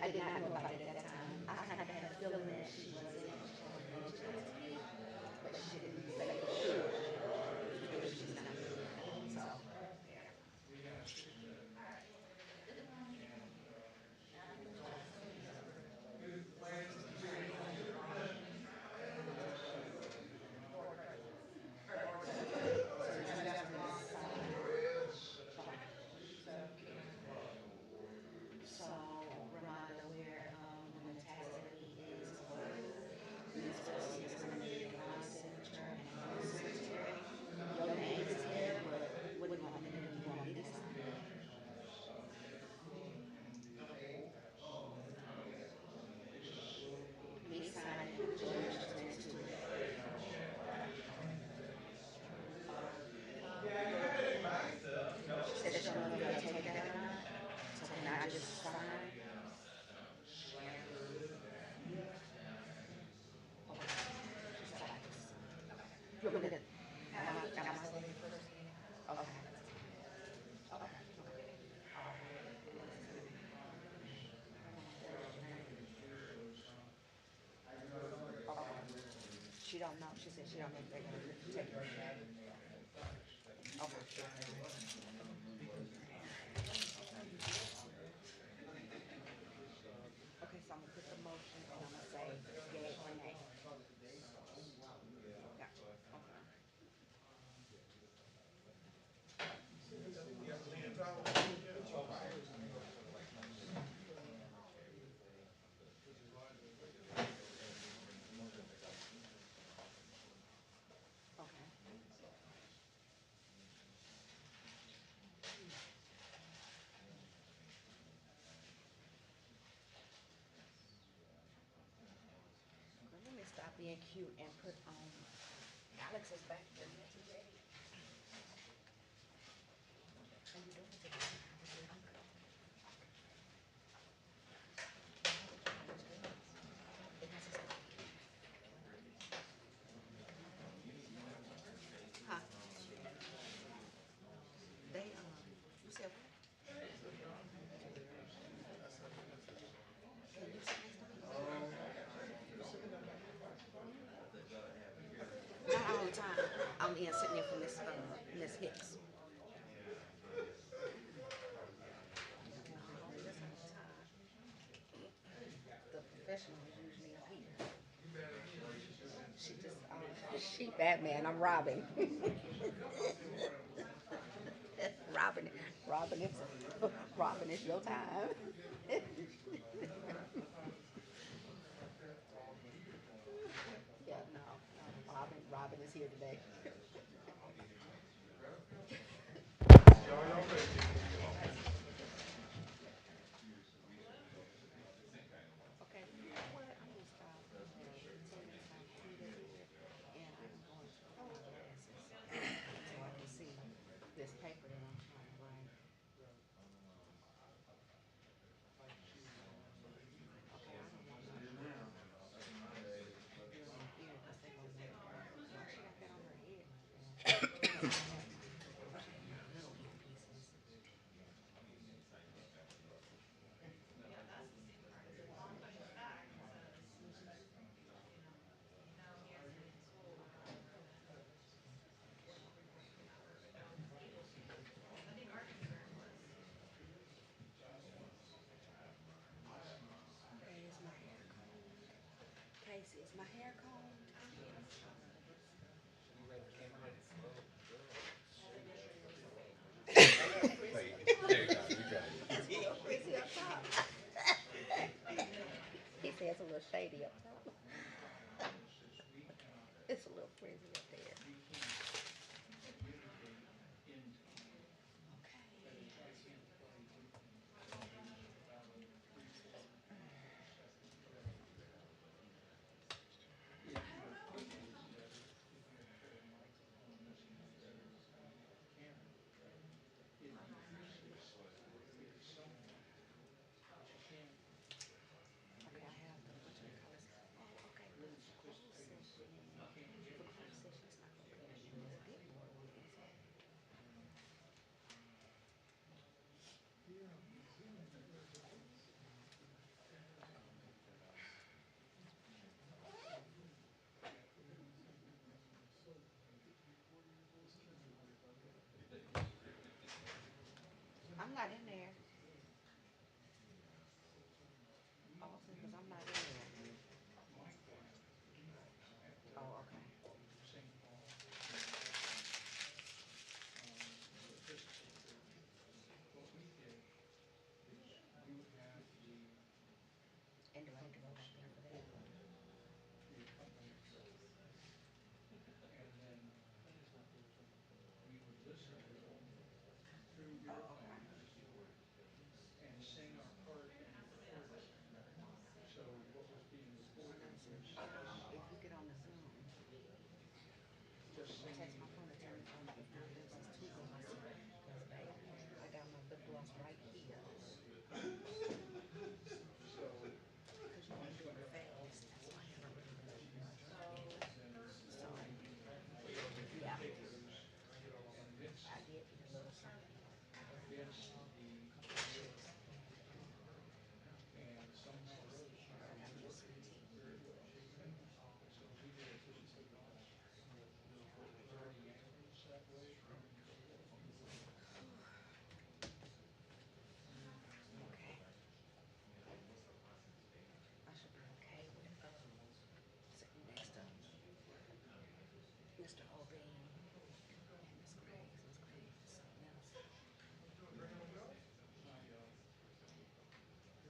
I did not know about it at that time. I kind of had a feeling that she wasn't, but she didn't say for sure if she's not. So, so Ramada, where when the tax levy is for this person is eliminated by signature and a secretary, your name is there, but what do you want me to do? You want me to sign? Me signing, George is next to it. She said she don't know if you'll take that or not. So can I just sign? Okay. She said I just sign. You want me to, am I saying it first? Okay. Okay. Okay. She don't know. She said she don't know if they're gonna take it. Okay. Okay, so I'm gonna put the motion and I'm gonna say yay or nay. Yeah. Okay. Okay. Let me stop being cute and put Alex is back there. How you doing today? Huh? They you said what? Can you sit next to me? Not all the time. I'm in sitting in for Miss Hicks. This all the time. The professional is usually up here. She just she Batman. I'm Robin. Robin, Robin is Robin is your time. Yeah, no, no. Robin is here today. Okay, you know what? I'm gonna stop taking my computer here, and I'm going to put my glasses so I can see this paper that I'm trying to write. Okay, I don't want no here because they're gonna wonder why she got that on her head like that. Little earpieces. Okay, is my hair combed? Casey, is my hair combed? It's a little frizzy up top. He says it's a little shady up top. It's a little frizzy up there. I'm not in there. Oh, because I'm not in there. Oh, okay. And do I need to go back there for that? Oh, okay. If you get on the Zoom, text my phone and tell me if my lips is too glossy. Because, baby, I got my lip gloss right here. Because you want to do it fast. So I haven't really been eating much yet. So, yeah. I did eat a little something. A couple of chips. I got me a sweet tea. Okay. I should be okay with sitting next to Mr. Obing and Miss Graves. Miss Graves is something else.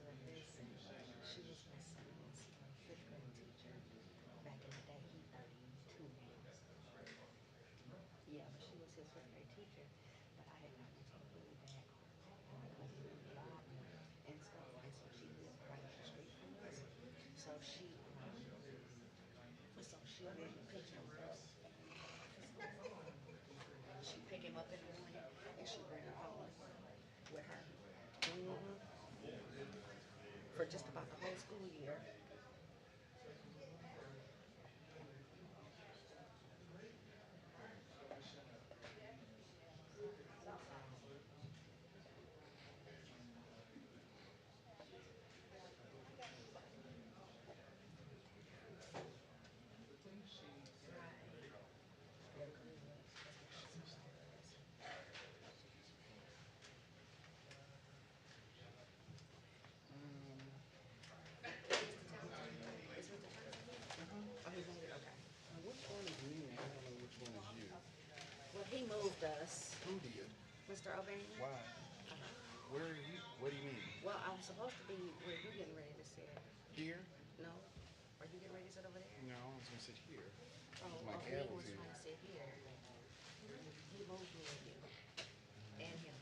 Listen, she was my son's fifth grade teacher. Back in the day, he's 32 now. Yeah, but she was his fifth grade teacher. But I had gotten into a really bad car and I couldn't really drive and stuff. And so she lived right up the street from us. So she would pick him up. She pick him up in the morning and she bring him home with her. For just about the whole school year. Yeah, good. That's my sister's. Is Mr. Taylor? Oh, he's on it. Okay. Which one is me? I don't know which one is you. Well, he moved us, Who did? Mr. Obing. Why? Where are you? What do you mean? Well, I was supposed to be where you getting ready to sit. Here? No? Are you getting ready to sit over there? No, I was gonna sit here. Oh, My Obing gavel's was here. trying to sit here. He moved me and you. And him.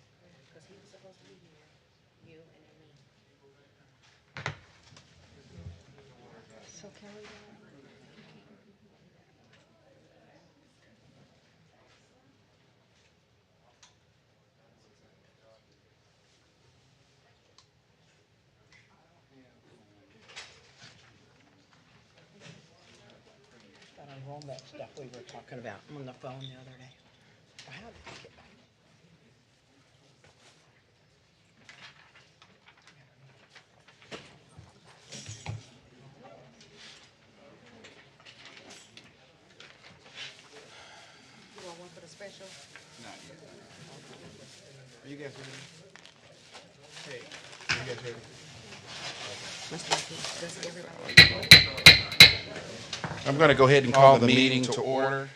Because he was supposed to be here. You and then me. So Kelly, got on all that stuff we were talking about on the phone the other day. How did I get back? You want one for the special? Not yet. Are you guys ready? Hey, are you guys ready? Does everybody? I'm gonna go ahead and call the meeting to order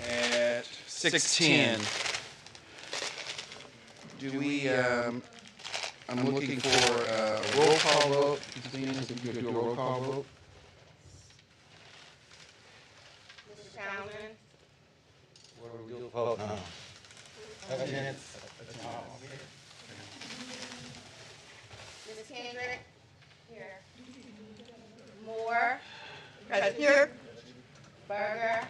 at 6:10. Do we, I'm looking for a roll call vote. Christina, if you could do a roll call vote. Mr. Townsend? What do we do? Vote. Minutes. Ms. Kendrick? Here. Moore? Present. Here. Berger?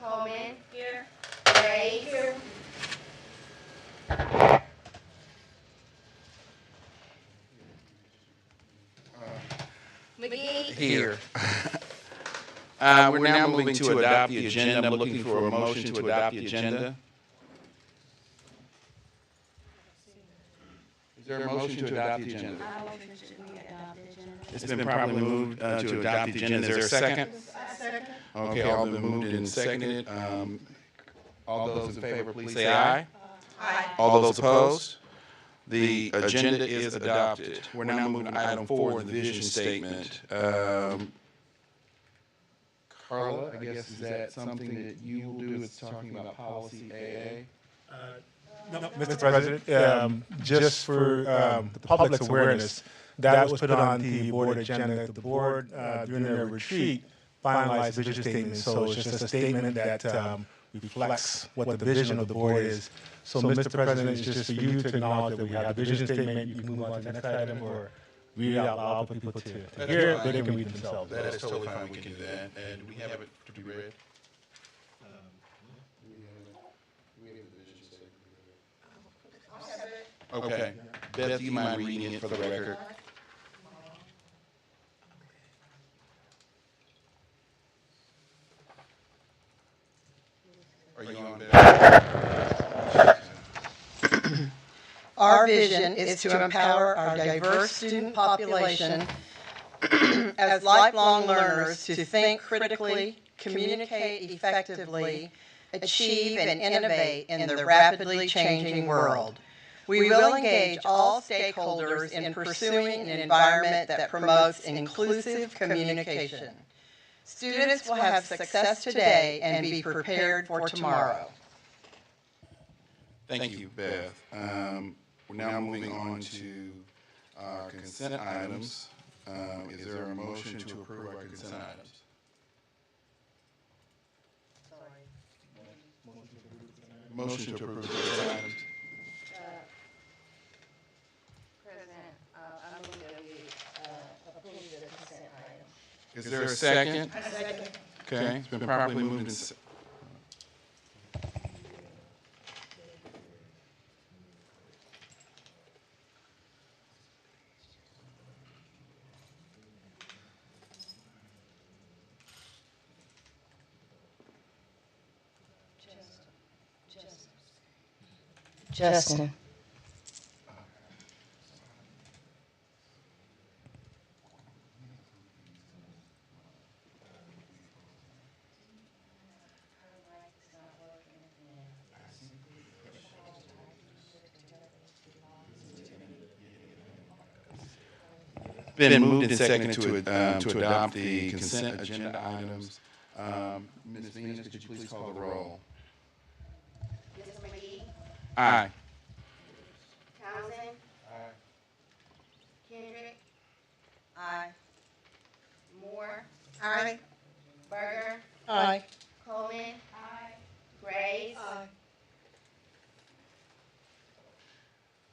Coleman? Here. Graves? Here. McGee? Here. We're now moving to adopt the agenda. I'm looking for a motion to adopt the agenda. Is there a motion to adopt the agenda? It's been properly moved to adopt the agenda. Is there a second? Okay, all been moved and seconded. All those in favor, please say aye. Aye. All those opposed? The agenda is adopted. We're now moving to item 4, the vision statement. Carla, I guess, is that something that you will do? It's talking about policy AA? No, Mr. President, just for the public's awareness, that was put on the board agenda. The board, during their retreat, finalized the vision statement. So it's just a statement that reflects what the vision of the board is. So, Mr. President, it's just for you to acknowledge that we have the vision statement. You can move on to the next item or read it out loud for people to hear it, but they can read it themselves. That is totally fine, we can do that. And we have it to be read? Okay. Beth, do you mind reading it for the record? Are you on, Beth? Our vision is to empower our diverse student population as lifelong learners to think critically, communicate effectively, achieve and innovate in the rapidly changing world. We will engage all stakeholders in pursuing an environment that promotes inclusive communication. Students will have success today and be prepared for tomorrow. Thank you, Beth. We're now moving on to our consent items. Is there a motion to approve our consent items? Motion to approve the consent items. President, I move that we approve the consent item. Is there a second? A second. Okay, it's been properly moved and Justin. been moved and seconded to adopt the consent agenda items. Ms. Venus, could you please call the roll? Mr. McGee? Aye. Townsend? Aye. Kendrick? Aye. Moore? Aye. Berger? Aye. Coleman? Aye. Graves?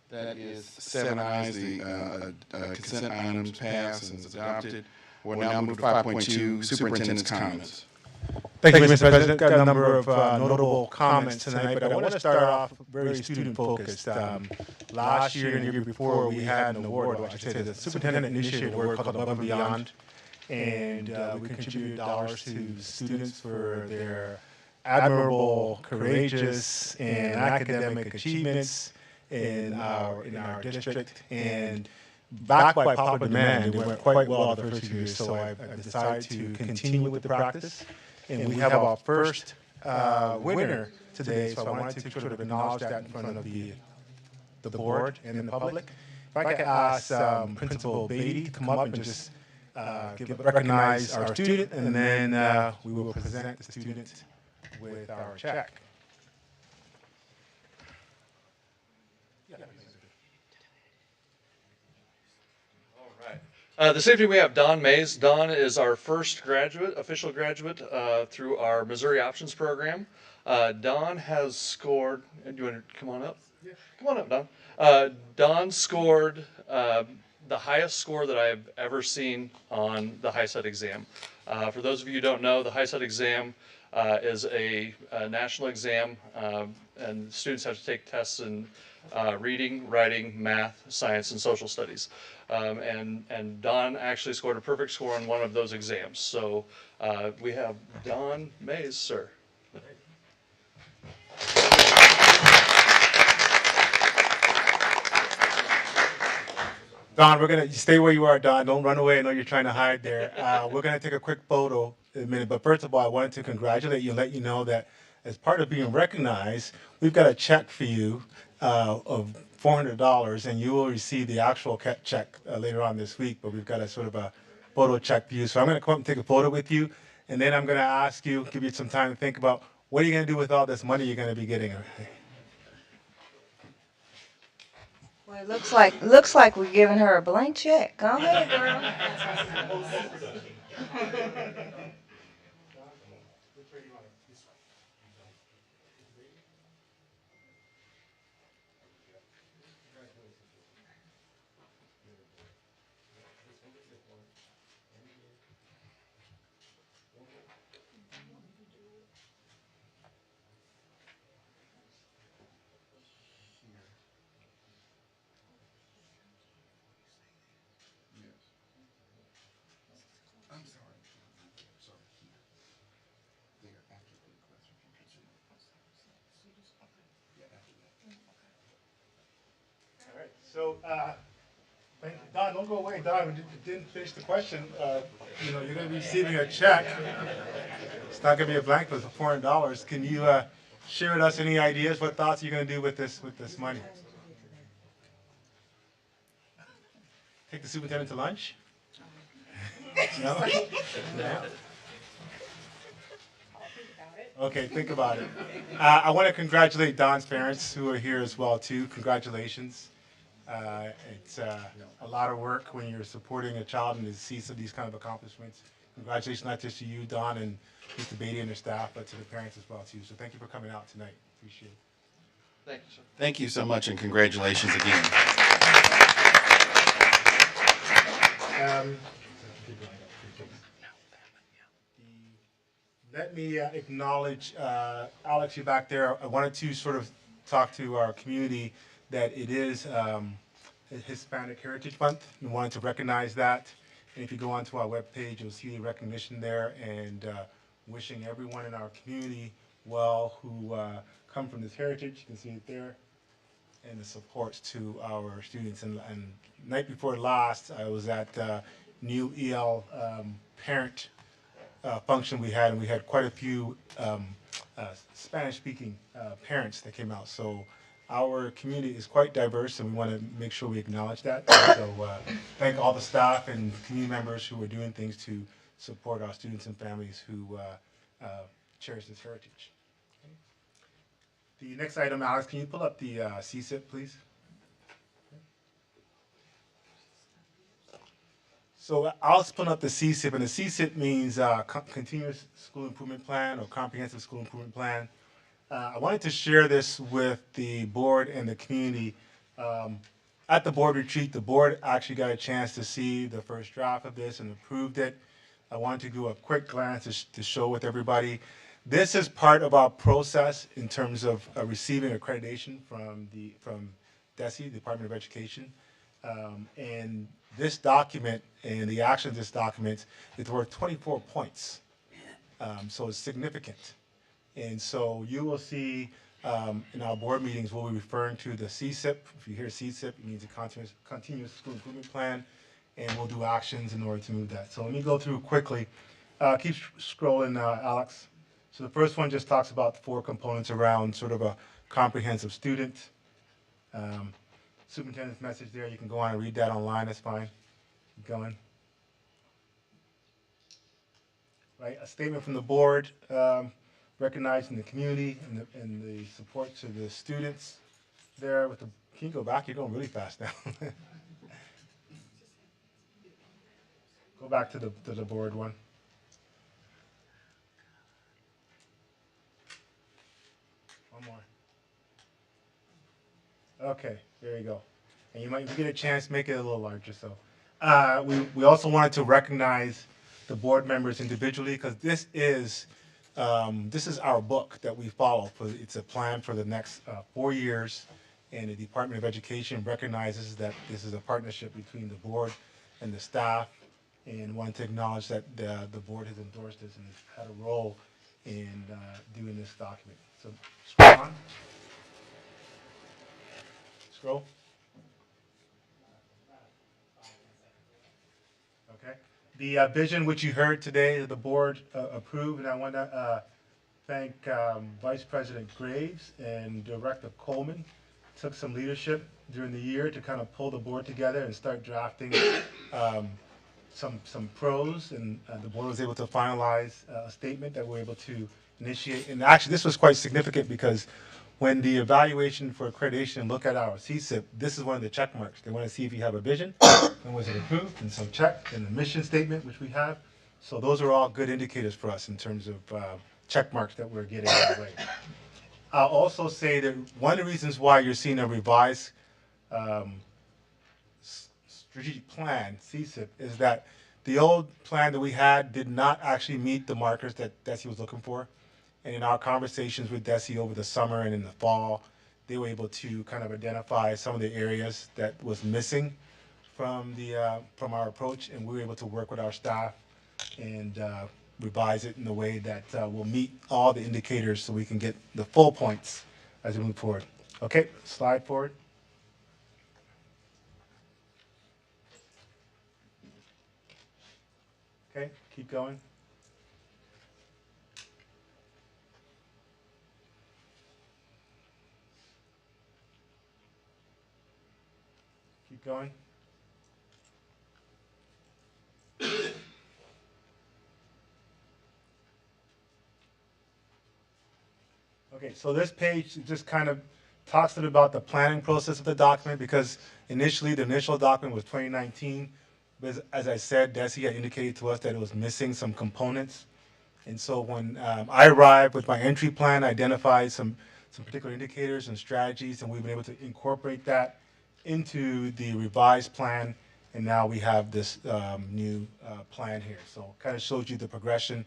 That is 7 ayes. The consent items pass and is adopted. We'll now move to 5.2, superintendent's comments. Thank you, Mr. President. Got a number of notable comments tonight, but I want to start off very student-focused. Last year and the year before, we had an award, or I should say the superintendent initiated an award called Above and Beyond, and we contributed dollars to students for their admirable, courageous, and academic achievements in our district. And backed by popular demand, it went quite well the first 2 years, so I decided to continue with the practice. And we have our first winner today, so I wanted to sort of acknowledge that in front of the board and the public. If I could ask Principal Beatty to come up and just recognize our student, and then we will present the student with our check. This evening we have Don Mays. Don is our first official graduate through our Missouri Options program. Don has scored, do you want to come on up? Yeah. Come on up, Don. Don scored the highest score that I've ever seen on the HiSET exam. For those of you who don't know, the HiSET exam is a national exam, and students have to take tests in reading, writing, math, science, and social studies. And Don actually scored a perfect score on one of those exams. So we have Don Mays, sir. Don, we're going to stay where you are, Don. Don't run away. I know you're trying to hide there. We're going to take a quick photo in a minute. But first of all, I wanted to congratulate you and let you know that as part of being recognized, we've got a check for you of $400, and you will receive the actual check later on this week. But we've got a sort of a photo check for you. So I'm going to come up and take a photo with you, and then I'm going to ask you, give you some time to think about what are you going to do with all this money you're going to be getting. Well, it looks like we're giving her a blank check. Go ahead, girl. I'm sorry. Sorry. There, after the request for future student. Yeah, after that. All right. So, Don, don't go away. Don, we didn't finish the question. You're going to be receiving a check. It's not going to be a blank, but it's $400. Can you share with us any ideas? What thoughts are you going to do with this money? Take the superintendent to lunch? No? No? Okay, think about it. I want to congratulate Don's parents who are here as well too. Congratulations. It's a lot of work when you're supporting a child and to see some of these kind of accomplishments. Congratulations not just to you, Don, and Mr. Beatty and their staff, but to the parents as well too. So thank you for coming out tonight. Appreciate it. Thank you, sir. Thank you so much, and congratulations again. Let me acknowledge Alex, you back there. I wanted to sort of talk to our community that it is Hispanic Heritage Month. We wanted to recognize that. And if you go onto our webpage, you'll see the recognition there, and wishing everyone in our community well who come from this heritage. You can see it there. And the support to our students. And night before last, I was at new EL parent function we had, and we had quite a few Spanish-speaking parents that came out. So our community is quite diverse, and we want to make sure we acknowledge that. So thank all the staff and community members who are doing things to support our students and families who cherish this heritage. The next item, Alex, can you pull up the CSIP, please? So I'll spin up the CSIP, and the CSIP means Continuous School Improvement Plan or Comprehensive School Improvement Plan. I wanted to share this with the board and the community. At the board retreat, the board actually got a chance to see the first draft of this and approved it. I wanted to do a quick glance to show with everybody. This is part of our process in terms of receiving accreditation from DESE, Department of Education. And this document and the action of this document is worth 24 points. So it's significant. And so you will see in our board meetings, we'll be referring to the CSIP. If you hear CSIP, it means a continuous school improvement plan, and we'll do actions in order to move that. So let me go through quickly. Keep scrolling, Alex. So the first one just talks about the 4 components around sort of a comprehensive student. Superintendent's message there, you can go on and read that online, that's fine. Keep going. Right, a statement from the board recognizing the community and the support to the students there with the, can you go back? You're going really fast now. Go back to the board one. One more. Okay, there you go. And you might, if you get a chance, make it a little larger. So we also wanted to recognize the board members individually because this is our book that we follow. It's a plan for the next 4 years, and the Department of Education recognizes that this is a partnership between the board and the staff, and wanted to acknowledge that the board has endorsed this and has had a role in doing this document. So scroll on. Scroll. Okay. The vision which you heard today, the board approved, and I want to thank Vice President Graves and Director Coleman. Took some leadership during the year to kind of pull the board together and start drafting some pros, and the board was able to finalize a statement that we're able to initiate. And actually, this was quite significant because when the evaluation for accreditation look at our CSIP, this is one of the check marks. They want to see if you have a vision, and was it approved, and so check, and the mission statement, which we have. So those are all good indicators for us in terms of check marks that we're getting our way. I'll also say that one of the reasons why you're seeing a revised strategic plan, CSIP, is that the old plan that we had did not actually meet the markers that DESI was looking for. And in our conversations with DESI over the summer and in the fall, they were able to kind of identify some of the areas that was missing from our approach, and we were able to work with our staff and revise it in a way that will meet all the indicators so we can get the full points as we move forward. Okay, slide forward. Okay, keep going. Keep going. Okay, so this page just kind of talks a bit about the planning process of the document, because initially, the initial document was 2019. But as I said, DESI had indicated to us that it was missing some components. And so when I arrived with my entry plan, I identified some particular indicators and strategies, and we've been able to incorporate that into the revised plan. And now we have this new plan here. So kind of shows you the progression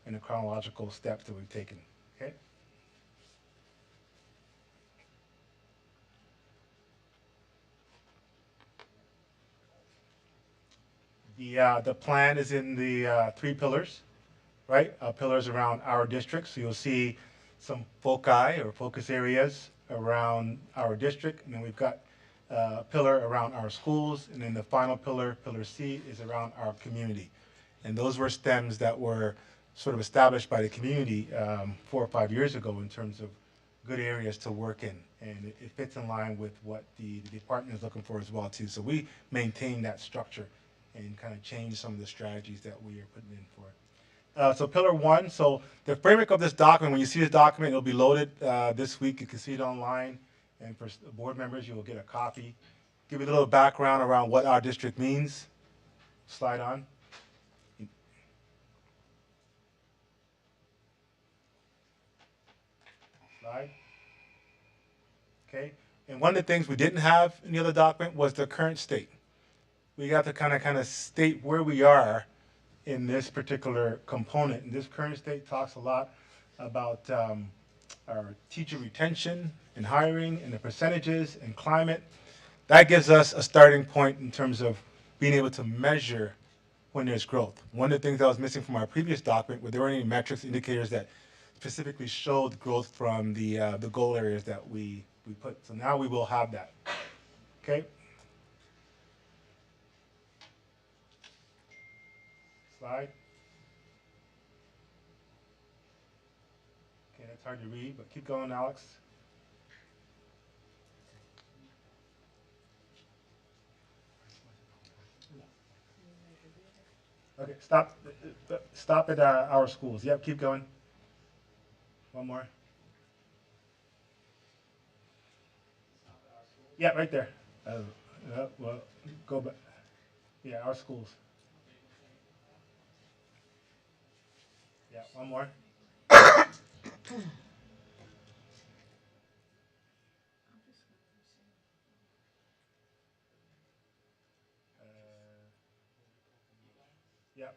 and the chronological steps that we've taken. Okay. The plan is in the 3 pillars, right? Pillars around our district. So you'll see some foci or focus areas around our district. And then we've got a pillar around our schools. And then the final pillar, pillar C, is around our community. And those were stems that were sort of established by the community 4 or 5 years ago in terms of good areas to work in. And it fits in line with what the department is looking for as well, too. So we maintain that structure and kind of change some of the strategies that we are putting in for it. So pillar 1, so the framework of this document, when you see this document, it'll be loaded this week. You can see it online. And for board members, you will get a copy. Give you a little background around what our district means. Slide on. Slide. Okay. And one of the things we didn't have in the other document was the current state. We got to kind of state where we are in this particular component. And this current state talks a lot about our teacher retention and hiring and the percentages and climate. That gives us a starting point in terms of being able to measure when there's growth. One of the things that was missing from our previous document were there weren't any metrics, indicators that specifically showed growth from the goal areas that we put. So now we will have that. Okay. Slide. Okay, that's hard to read, but keep going, Alex. Okay, stop at our schools. Yep, keep going. One more. Yeah, right there. Well, go back. Yeah, our schools. Yeah, one more. Yeah.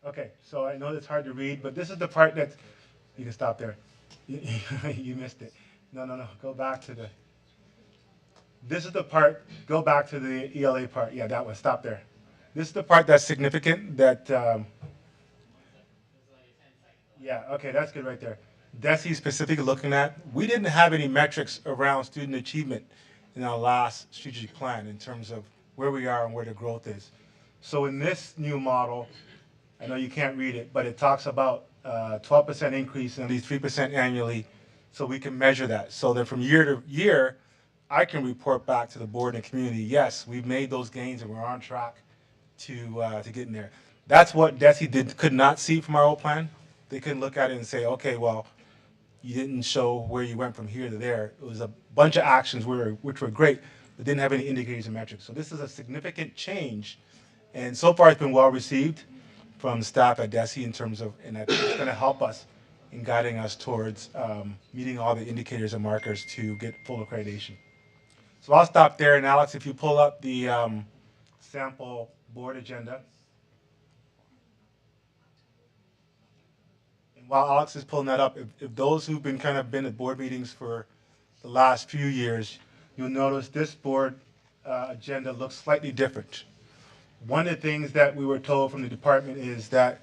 Okay, so I know it's hard to read, but this is the part that you can stop there. You missed it. No. Go back to the. This is the part. Go back to the ELA part. Yeah, that one. Stop there. This is the part that's significant. That. Yeah. Okay, that's good right there. DESI specifically looking at. We didn't have any metrics around student achievement in our last strategic plan in terms of where we are and where the growth is. So in this new model, I know you can't read it, but it talks about 12% increase and at least 3% annually, so we can measure that. So that from year to year, I can report back to the board and community, yes, we've made those gains and we're on track to get in there. That's what DESI could not see from our old plan. They couldn't look at it and say, okay, well, you didn't show where you went from here to there. It was a bunch of actions which were great, but didn't have any indicators and metrics. So this is a significant change, and so far it's been well received from staff at DESI in terms of, and it's going to help us in guiding us towards meeting all the indicators and markers to get full accreditation. So I'll stop there, and Alex, if you pull up the sample board agenda. And while Alex is pulling that up, if those who've been at board meetings for the last few years, you'll notice this board agenda looks slightly different. One of the things that we were told from the department is that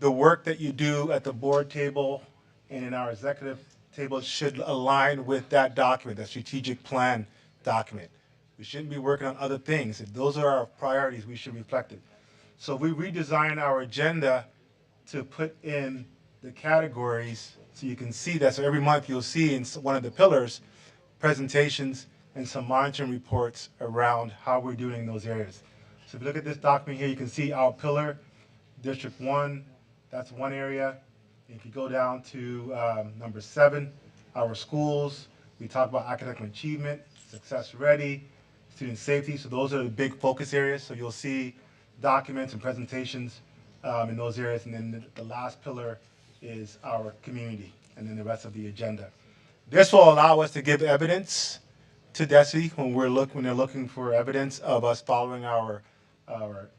the work that you do at the board table and in our executive table should align with that document, that strategic plan document. We shouldn't be working on other things. If those are our priorities, we should reflect it. So we redesigned our agenda to put in the categories so you can see that. So every month you'll see in one of the pillars presentations and some monitoring reports around how we're doing in those areas. So if you look at this document here, you can see our pillar, District 1, that's one area. If you go down to number 7, our schools, we talk about academic achievement, success ready, student safety. So those are the big focus areas. So you'll see documents and presentations in those areas. And then the last pillar is our community, and then the rest of the agenda. This will allow us to give evidence to DESI when they're looking for evidence of us following our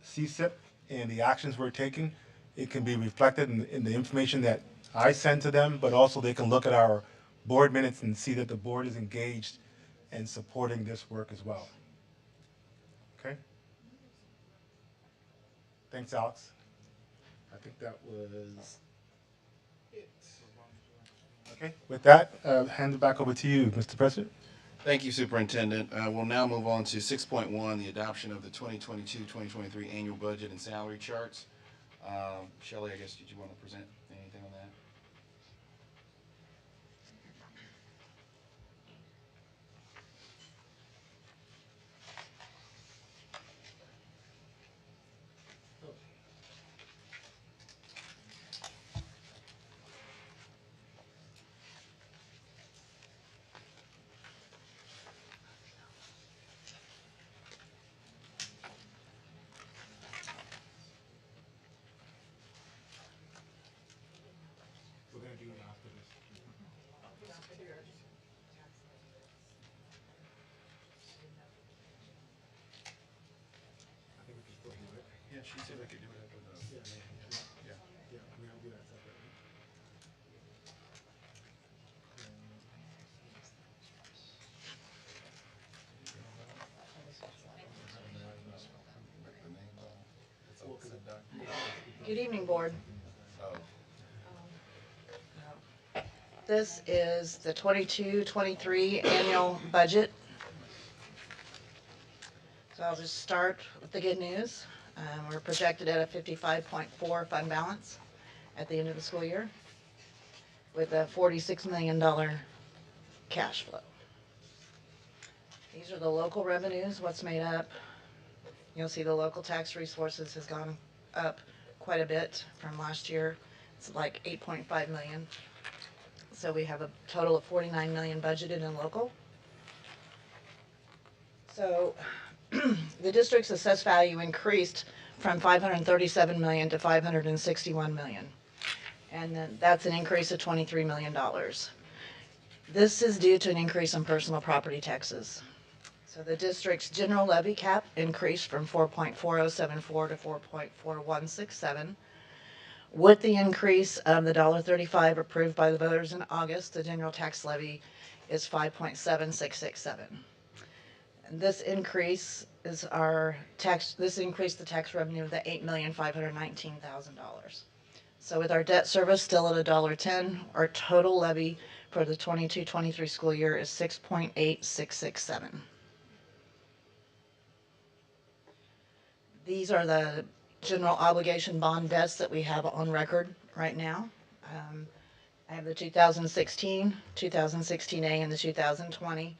CSIP and the actions we're taking. It can be reflected in the information that I send to them, but also they can look at our board minutes and see that the board is engaged and supporting this work as well. Okay? Thanks, Alex. I think that was it. Okay, with that, hand it back over to you, Mr. President. Thank you, Superintendent. We'll now move on to 6.1, the adoption of the 2022-2023 annual budget and salary charts. Shelley, I guess, did you want to present anything on that? We're going to do it after this. I think we can still do it. Yeah, she said I could do it after the. Yeah, I mean, I'll do that separately. Good evening, Board. This is the 22-23 annual budget. So I'll just start with the good news. We're projected at a 55.4 fund balance at the end of the school year with a $46 million cash flow. These are the local revenues, what's made up. You'll see the local tax resources has gone up quite a bit from last year. It's like 8.5 million. So we have a total of 49 million budgeted in local. So the district's assessed value increased from 537 million to 561 million. And then that's an increase of $23 million. This is due to an increase in personal property taxes. So the district's general levy cap increased from 4.4074 to 4.4167. With the increase of the $1.35 approved by the voters in August, the general tax levy is 5.7667. And this increase is this increased the tax revenue of the $8,519,000. So with our debt service still at $1.10, our total levy for the 22-23 school year is 6.8667. These are the general obligation bond debts that we have on record right now. I have the 2016, 2016A, and the 2020.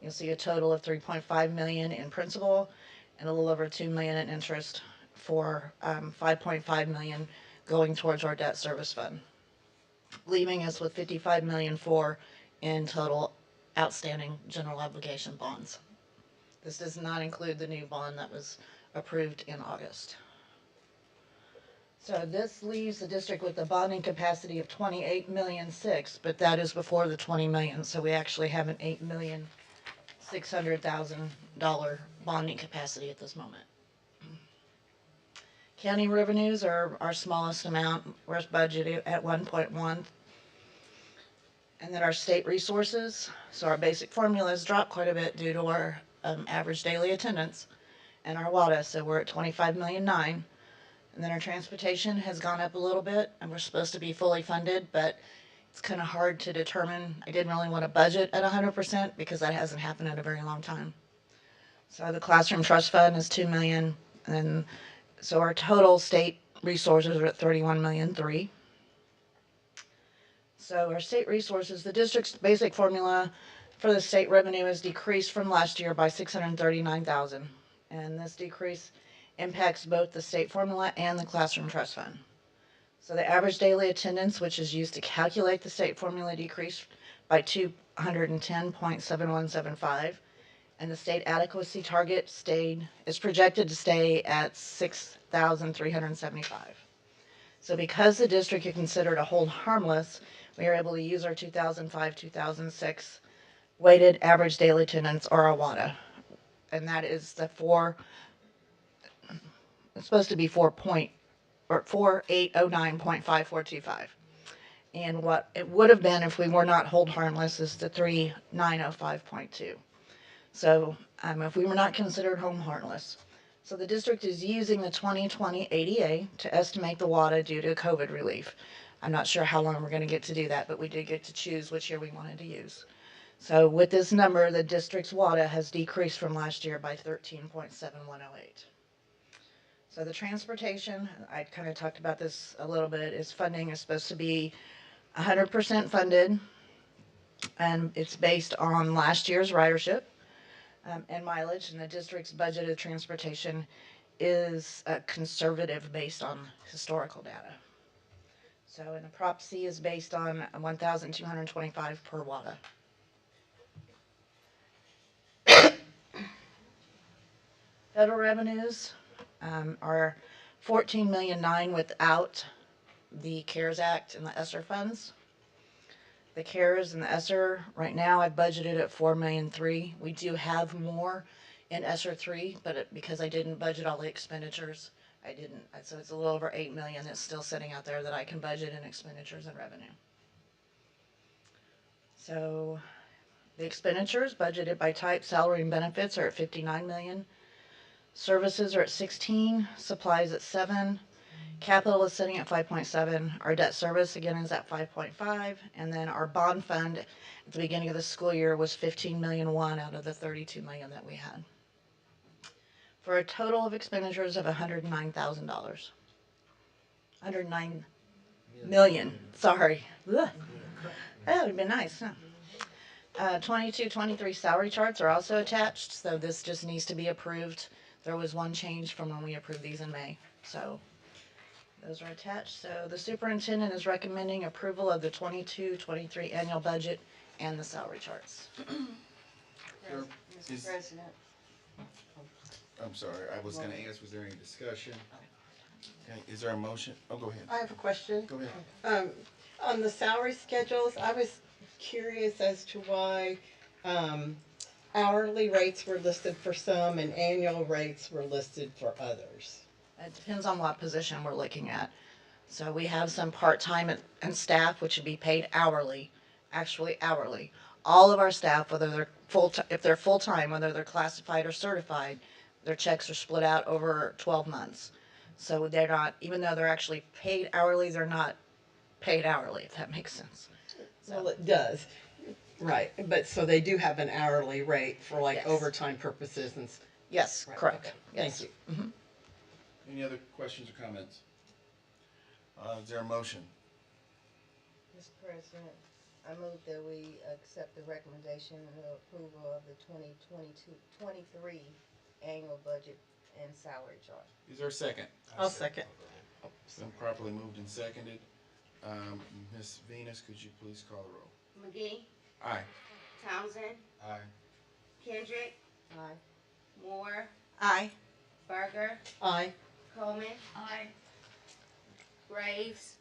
You'll see a total of $3.5 million in principal and a little over $2 million in interest for $5.5 million going towards our debt service fund, leaving us with $55 million in total outstanding general obligation bonds. This does not include the new bond that was approved in August. So this leaves the district with a bonding capacity of $28.6 million, but that is before the $20 million. So we actually have an $8,600,000 bonding capacity at this moment. County revenues are our smallest amount. We're budgeted at 1.1. And then our state resources. So our basic formulas dropped quite a bit due to our average daily attendance and our WADA. So we're at 25.9 million. And then our transportation has gone up a little bit, and we're supposed to be fully funded, but it's kind of hard to determine. I didn't really want to budget at 100% because that hasn't happened in a very long time. So the classroom trust fund is $2 million, and so our total state resources are at 31.3 million. So our state resources, the district's basic formula for the state revenue has decreased from last year by $639,000, and this decrease impacts both the state formula and the classroom trust fund. So the average daily attendance, which is used to calculate the state formula, decreased by 210.7175, and the state adequacy target is projected to stay at 6,375. So because the district is considered a hold harmless, we are able to use our 2005-2006 weighted average daily attendance, or our WADA, and that is the it's supposed to be 4809.5425. And what it would have been if we were not hold harmless is the 3905.2. So if we were not considered home harmless. So the district is using the 2020 ADA to estimate the WADA due to COVID relief. I'm not sure how long we're going to get to do that, but we did get to choose which year we wanted to use. So with this number, the district's WADA has decreased from last year by 13.7108. So the transportation, I kind of talked about this a little bit, is funding is supposed to be 100% funded, and it's based on last year's ridership and mileage, and the district's budgeted transportation is conservative based on historical data. So, and the Prop C is based on 1,225 per WADA. Federal revenues are 14.9 million without the CARES Act and the ESSER funds. The CARES and the ESSER right now I've budgeted at 4.3 million. We do have more in ESSER 3, but because I didn't budget all the expenditures, I didn't. So it's a little over 8 million that's still sitting out there that I can budget in expenditures and revenue. So the expenditures budgeted by type, salary and benefits, are at 59 million. Services are at 16, supplies at 7, capital is sitting at 5.7, our debt service again is at 5.5, and then our bond fund at the beginning of the school year was 15.1 million out of the 32 million that we had, for a total of expenditures of $109,000. 109 million, sorry. Ugh. That would have been nice, huh? 22-23 salary charts are also attached, so this just needs to be approved. There was one change from when we approved these in May, so those are attached. So the superintendent is recommending approval of the 22-23 annual budget and the salary charts. Mr. President. I'm sorry, I was going to ask, was there any discussion? Okay, is there a motion? Oh, go ahead. I have a question. Go ahead. On the salary schedules, I was curious as to why hourly rates were listed for some and annual rates were listed for others. It depends on what position we're looking at. So we have some part-time and staff, which would be paid hourly, actually hourly. All of our staff, whether they're if they're full-time, whether they're classified or certified, their checks are split out over 12 months. So they're not, even though they're actually paid hourly, they're not paid hourly, if that makes sense. So, well, it does. Right, but so they do have an hourly rate for like yes. overtime purposes and. Yes, Right. correct. Okay. Yes. Thank you. Mm-hmm. Any other questions or comments? Is there a motion? Mr. President, I move that we accept the recommendation of approval of the 2022-23 annual budget and salary chart. Is there a second? I'll second. It's been properly moved and seconded. Ms. Venus, could you please call the roll? McGee, Aye. Townsend, Aye. Kendrick, Aye. Moore, Aye. Berger, Aye. Coleman. Aye. Graves.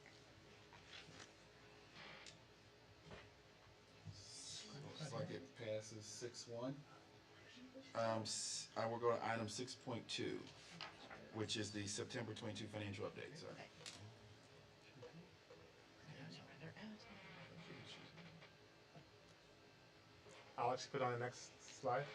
Looks like it passes 6-1. I will go to item 6.2, which is the September 22 financial update. Sorry. Alex, put on the next slide.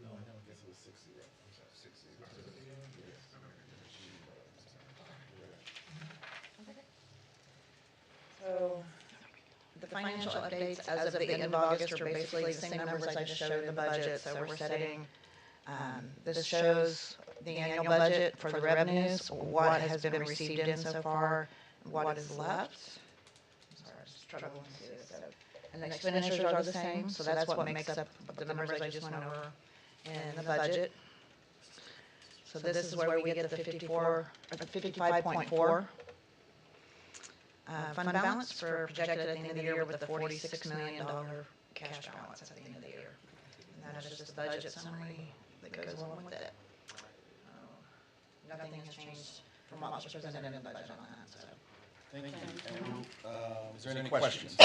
No, I guess it was 6-0. I'm sorry, 6-0. So the financial updates as of the end of August are basically the same numbers I just showed in the budget. So we're setting, this shows the annual budget for the revenues, what has been received in so far, what is left. Sorry, I'm struggling to see this. And the expenditures are the same, so that's what makes up the numbers I just went over in the budget. So this is where we get the 55.4. Fund balance for projected at the end of the year with the $46 million cash balance at the end of the year. And that is just the budget summary that goes along with it. Nothing has changed from what was presented in the budget on that, so. Thank you. And is there any questions?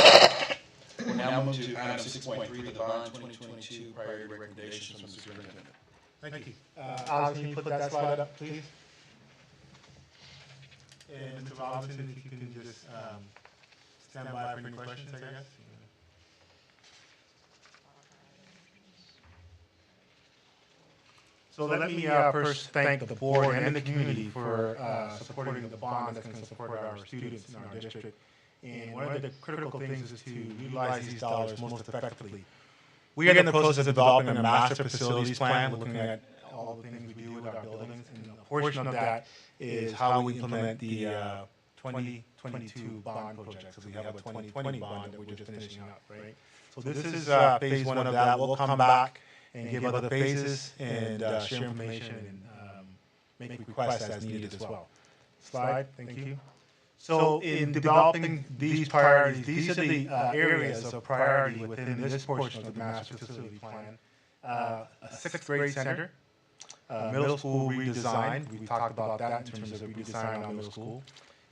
We'll now move to item 6.3, the bond 2022 priority recommendations from the superintendent. Thank you. Alex, can you put that slide up, please? And Mr. Robinson, if you can just stand by for any questions, I guess. So let me first thank the board and the community for supporting the bond that's going to support our students in our district. And one of the critical things is to utilize these dollars most effectively. We are in the process of developing a master facilities plan, looking at all the things we do with our buildings, and a portion of that is how we implement the 2022 bond project. So we have a 2020 bond that we're just finishing up, right? So this is phase one of that. We'll come back and give other phases and share information and make requests as needed as well. Slide, thank you. So in developing these priorities, these are the areas of priority within this portion of the master facility plan. A sixth grade center, middle school redesign. We talked about that in terms of redesign on middle school.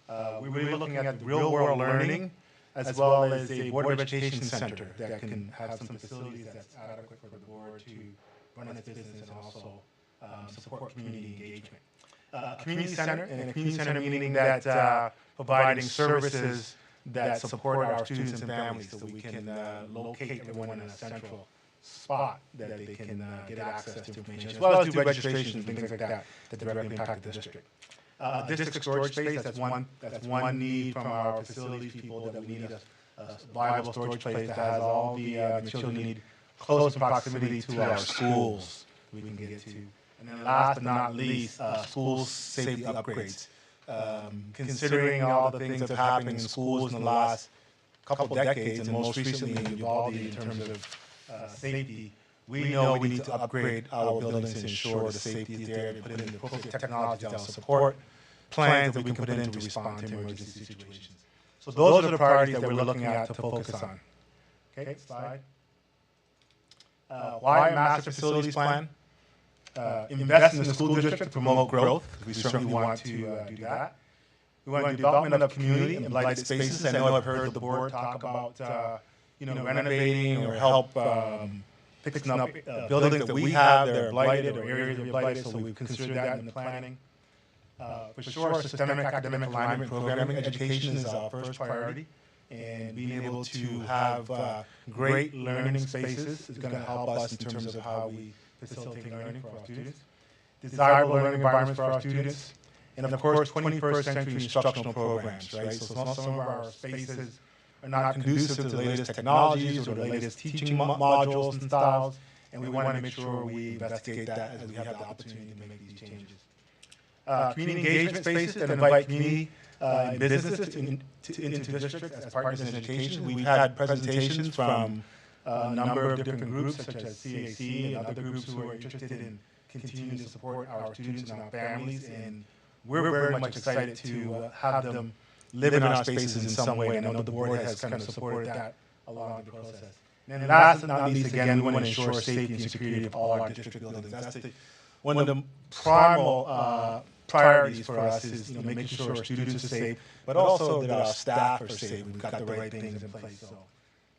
We're really looking at real world learning as well as a board of education center that can have some facilities that's adequate for the board to run its business and also support community engagement. Community center, and a community center meaning that providing services that support our students and families so we can locate everyone in a central spot that they can get access to information, as well as do registration and things like that that directly impact the district. District storage space, that's one need from our facilities people, that we need a viable storage place that has all the material we need close in proximity to our schools we can get to. And then last but not least, schools safety upgrades. Considering all the things that have happened in schools in the last couple decades, and most recently in Uvalde in terms of safety, we know we need to upgrade our buildings to ensure the safety is there, to put in the appropriate technology that will support plans that we can put in to respond to emergency situations. So those are the priorities that we're looking at to focus on. Okay, slide. Why a master facilities plan? Invest in the school district to promote growth, because we certainly want to do that. We want development of community and blighted spaces. I know I've heard the board talk about renovating or help fixing up buildings that we have that are blighted or areas that are blighted, so we've considered that in the planning. For sure, systemic academic alignment programming education is our first priority, and being able to have great learning spaces is going to help us in terms of how we facilitate learning for our students. Desirable learning environments for our students, and of course, 21st century instructional programs, right? So some of our spaces are not conducive to the latest technologies or the latest teaching modules and styles, and we want to make sure we investigate that as we have the opportunity to make these changes. Community engagement spaces that invite community and businesses into districts as partners in education. We've had presentations from a number of different groups, such as CAC and other groups who are interested in continuing to support our students and our families, and we're very much excited to have them live in our spaces in some way, and I know the board has kind of supported that along the process. And then last but not least, again, we want to ensure safety and security of all our district buildings. That's one of the primal priorities for us is making sure our students are safe, but also that our staff are safe. We've got the right things in place. So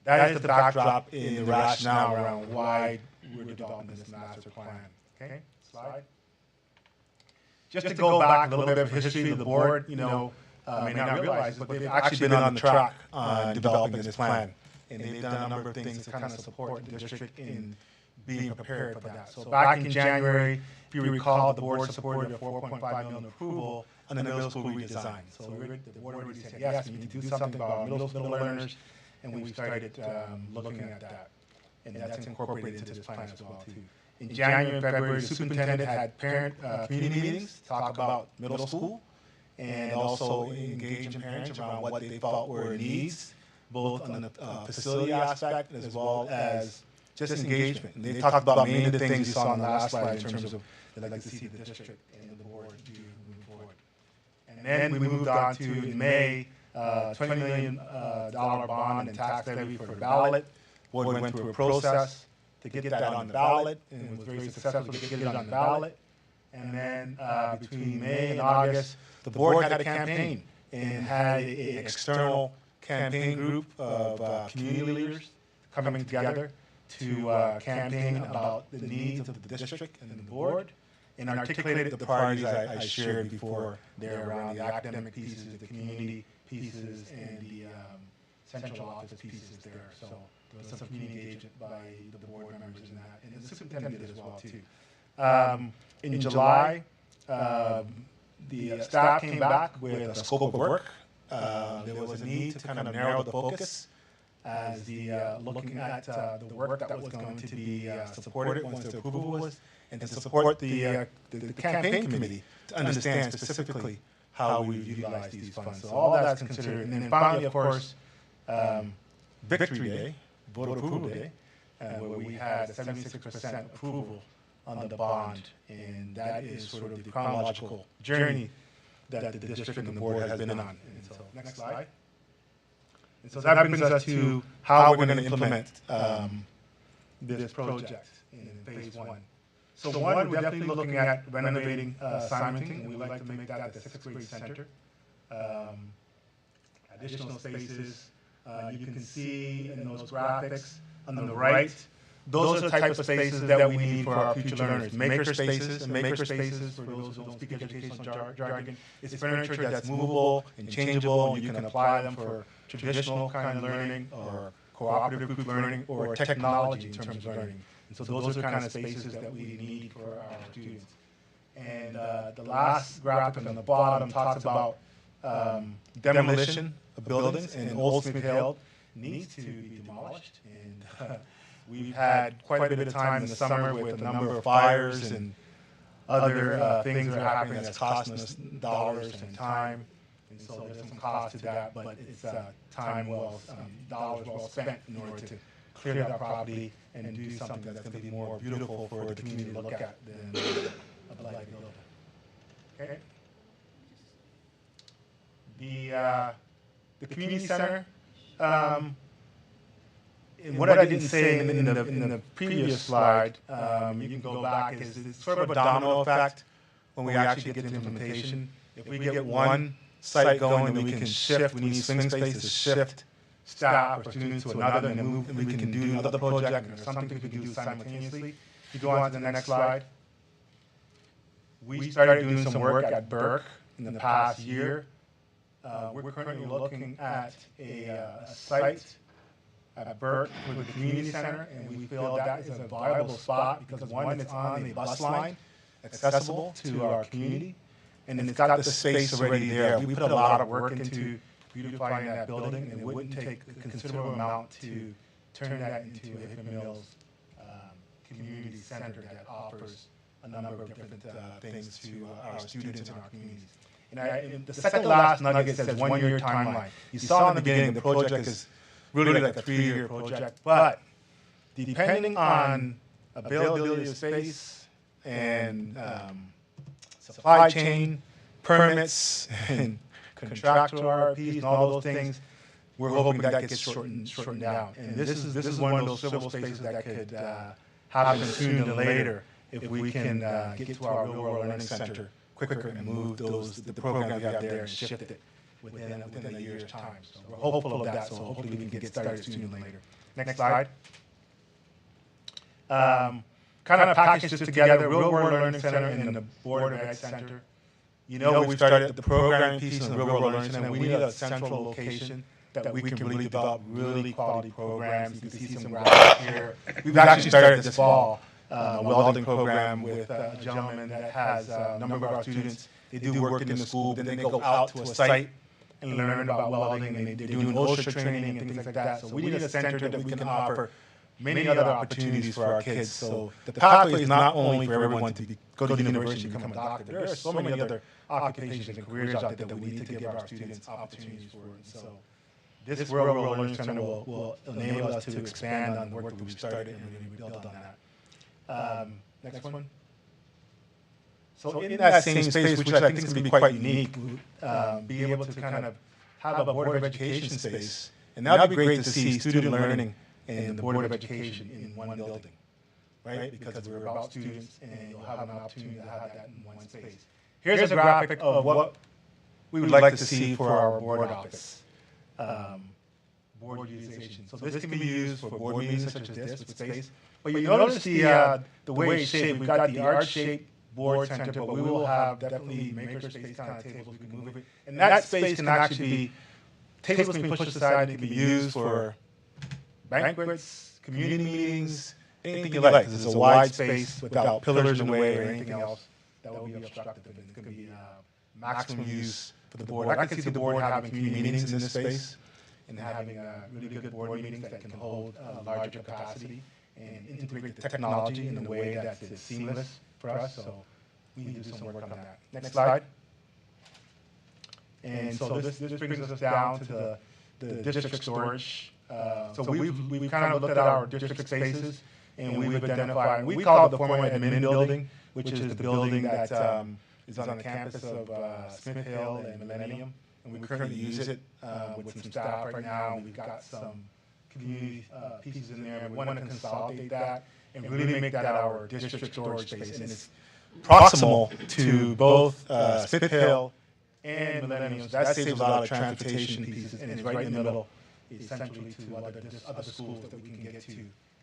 that is the backdrop in the rationale around why we're developing this master plan. Okay, slide. Just to go back a little bit of history of the board, may not realize, but they've actually been on the track on developing this plan. And they've done a number of things to kind of support the district in being prepared for that. So back in January, if you recall, the board supported a $4.5 million approval on the middle school redesign. So the board already said, yes, we need to do something about our middle learners, and we started looking at that. And that's incorporated into this plan as well, too. In January and February, the superintendent had parent community meetings to talk about middle school and also engage parents around what they thought were needs, both on the facility aspect as well as just engagement. And they talked about many of the things you saw on the last slide in terms of they'd like to see the district and the board do moving forward. And then we moved on to, in May, $20 million bond and tax levy for the ballot. Board went through a process to get that on the ballot, and was very successful to get it on the ballot. And then between May and August, the board had a campaign and had an external campaign group of community leaders coming together to campaign about the needs of the district and the board, and articulated the priorities I shared before there around the academic pieces, the community pieces, and the central office pieces there. So there was some community engagement by the board members in that, and the superintendent did as well too. In July, the staff came back with a scope of work. There was a need to kind of narrow the focus as looking at the work that was going to be supported once the approval was, and to support the campaign committee to understand specifically how we utilize these funds. So all that's considered. And then finally, of course, Victory Day, Voter Approval Day, where we had 76% approval on the bond, and that is sort of the chronological journey that the district and the board has been on. And so, next slide. And so that brings us to how we're going to implement this project in phase one. So one, we're definitely looking at renovating Simonton, and we'd like to make that the sixth grade center. Additional spaces, you can see in those graphics on the right, those are the type of spaces that we need for our future learners. Maker spaces, and maker spaces, for those who don't speak educational jargon, is furniture that's movable and changeable, and you can apply them for traditional kind of learning or cooperative group learning or technology in terms of learning. And so those are kind of spaces that we need for our students. And the last graphic on the bottom talks about demolition of buildings, and Old Smith Hill needs to be demolished. And we've had quite a bit of time in the summer with a number of fires and other things that are happening that's costing us dollars and time. And so there's some cost to that, but it's dollars well spent in order to clear that property and do something that's going to be more beautiful for the community to look at than a blighted building. Okay. The community center. And what I didn't say in the previous slide, you can go back, is it's sort of a domino effect when we actually get to implementation. If we get one site going, then we can shift. We need swing space to shift staff or students to another, and then move, and we can do another project, and there's something we can do simultaneously. If you go on to the next slide. We started doing some work at Burke in the past year. We're currently looking at a site at Burke for the community center, and we feel that is a viable spot because one, it's on a bus line, accessible to our community, and it's got the space already there. We put a lot of work into beautifying that building, and it wouldn't take a considerable amount to turn that into a Hickmanmills community center that offers a number of different things to our students in our communities. And the second last nugget says 1 year timeline. You saw in the beginning the project is really like a 3-year project, but depending on availability of space and supply chain, permits, and contractual RFPs and all those things, we're hoping that gets shortened down. And this is one of those civil spaces that could happen sooner than later if we can get to our real-world learning center quicker and move the program we have there and shift it within a year's time. So we're hopeful of that, so hopefully we can get started sooner than later. Next slide. Kind of package this together, real-world learning center and the Board of Ed Center. You know, we've started the programming piece in the real-world learning center. We need a central location that we can really develop really quality programs. You can see some graphics here. We've actually started this fall a welding program with a gentleman that has a number of our students. They do work in the school, then they go out to a site and learn about welding, and they're doing OSHA training and things like that. So we need a center that we can offer many other opportunities for our kids. So the pathway is not only for everyone to go to university and become a doctor. There are so many other occupations and careers out there that we need to give our students opportunities for. And so this real-world learning center will enable us to expand on the work that we've started and really build on that. Next one. So in that same space, which I think is going to be quite unique, be able to kind of have a Board of Education space, and that would be great to see student learning and the Board of Education in one building, right? Because we're about students, and you'll have an opportunity to have that in one space. Here's a graphic of what we would like to see for our board office. Board utilization. So this can be used for board meetings such as this with space. But you notice the way it's shaped. We've got the arch-shaped board center, but we will have definitely makerspace kind of tables. We can move it. And that space can actually be, tables can be pushed aside. It can be used for banquets, community meetings, anything you like. Because it's a wide space without pillars in the way or anything else that will be obstructive. And it's going to be maximum use for the board. I can see the board having community meetings in this space and having really good board meetings that can hold a larger capacity and integrate the technology in a way that is seamless for us. So we need to do some work on that. Next slide. And so this brings us down to the district storage. So we've kind of looked at our district spaces, and we've identified, we call it the former admin building, which is the building that is on the campus of Smith Hill and Millennium. And we currently use it with some staff right now. We've got some community pieces in there. We want to consolidate that and really make that our district storage space. And it's proximal to both Smith Hill and Millennium. So that saves a lot of transportation pieces, and it's right in the middle, essentially, to other schools that we can get to.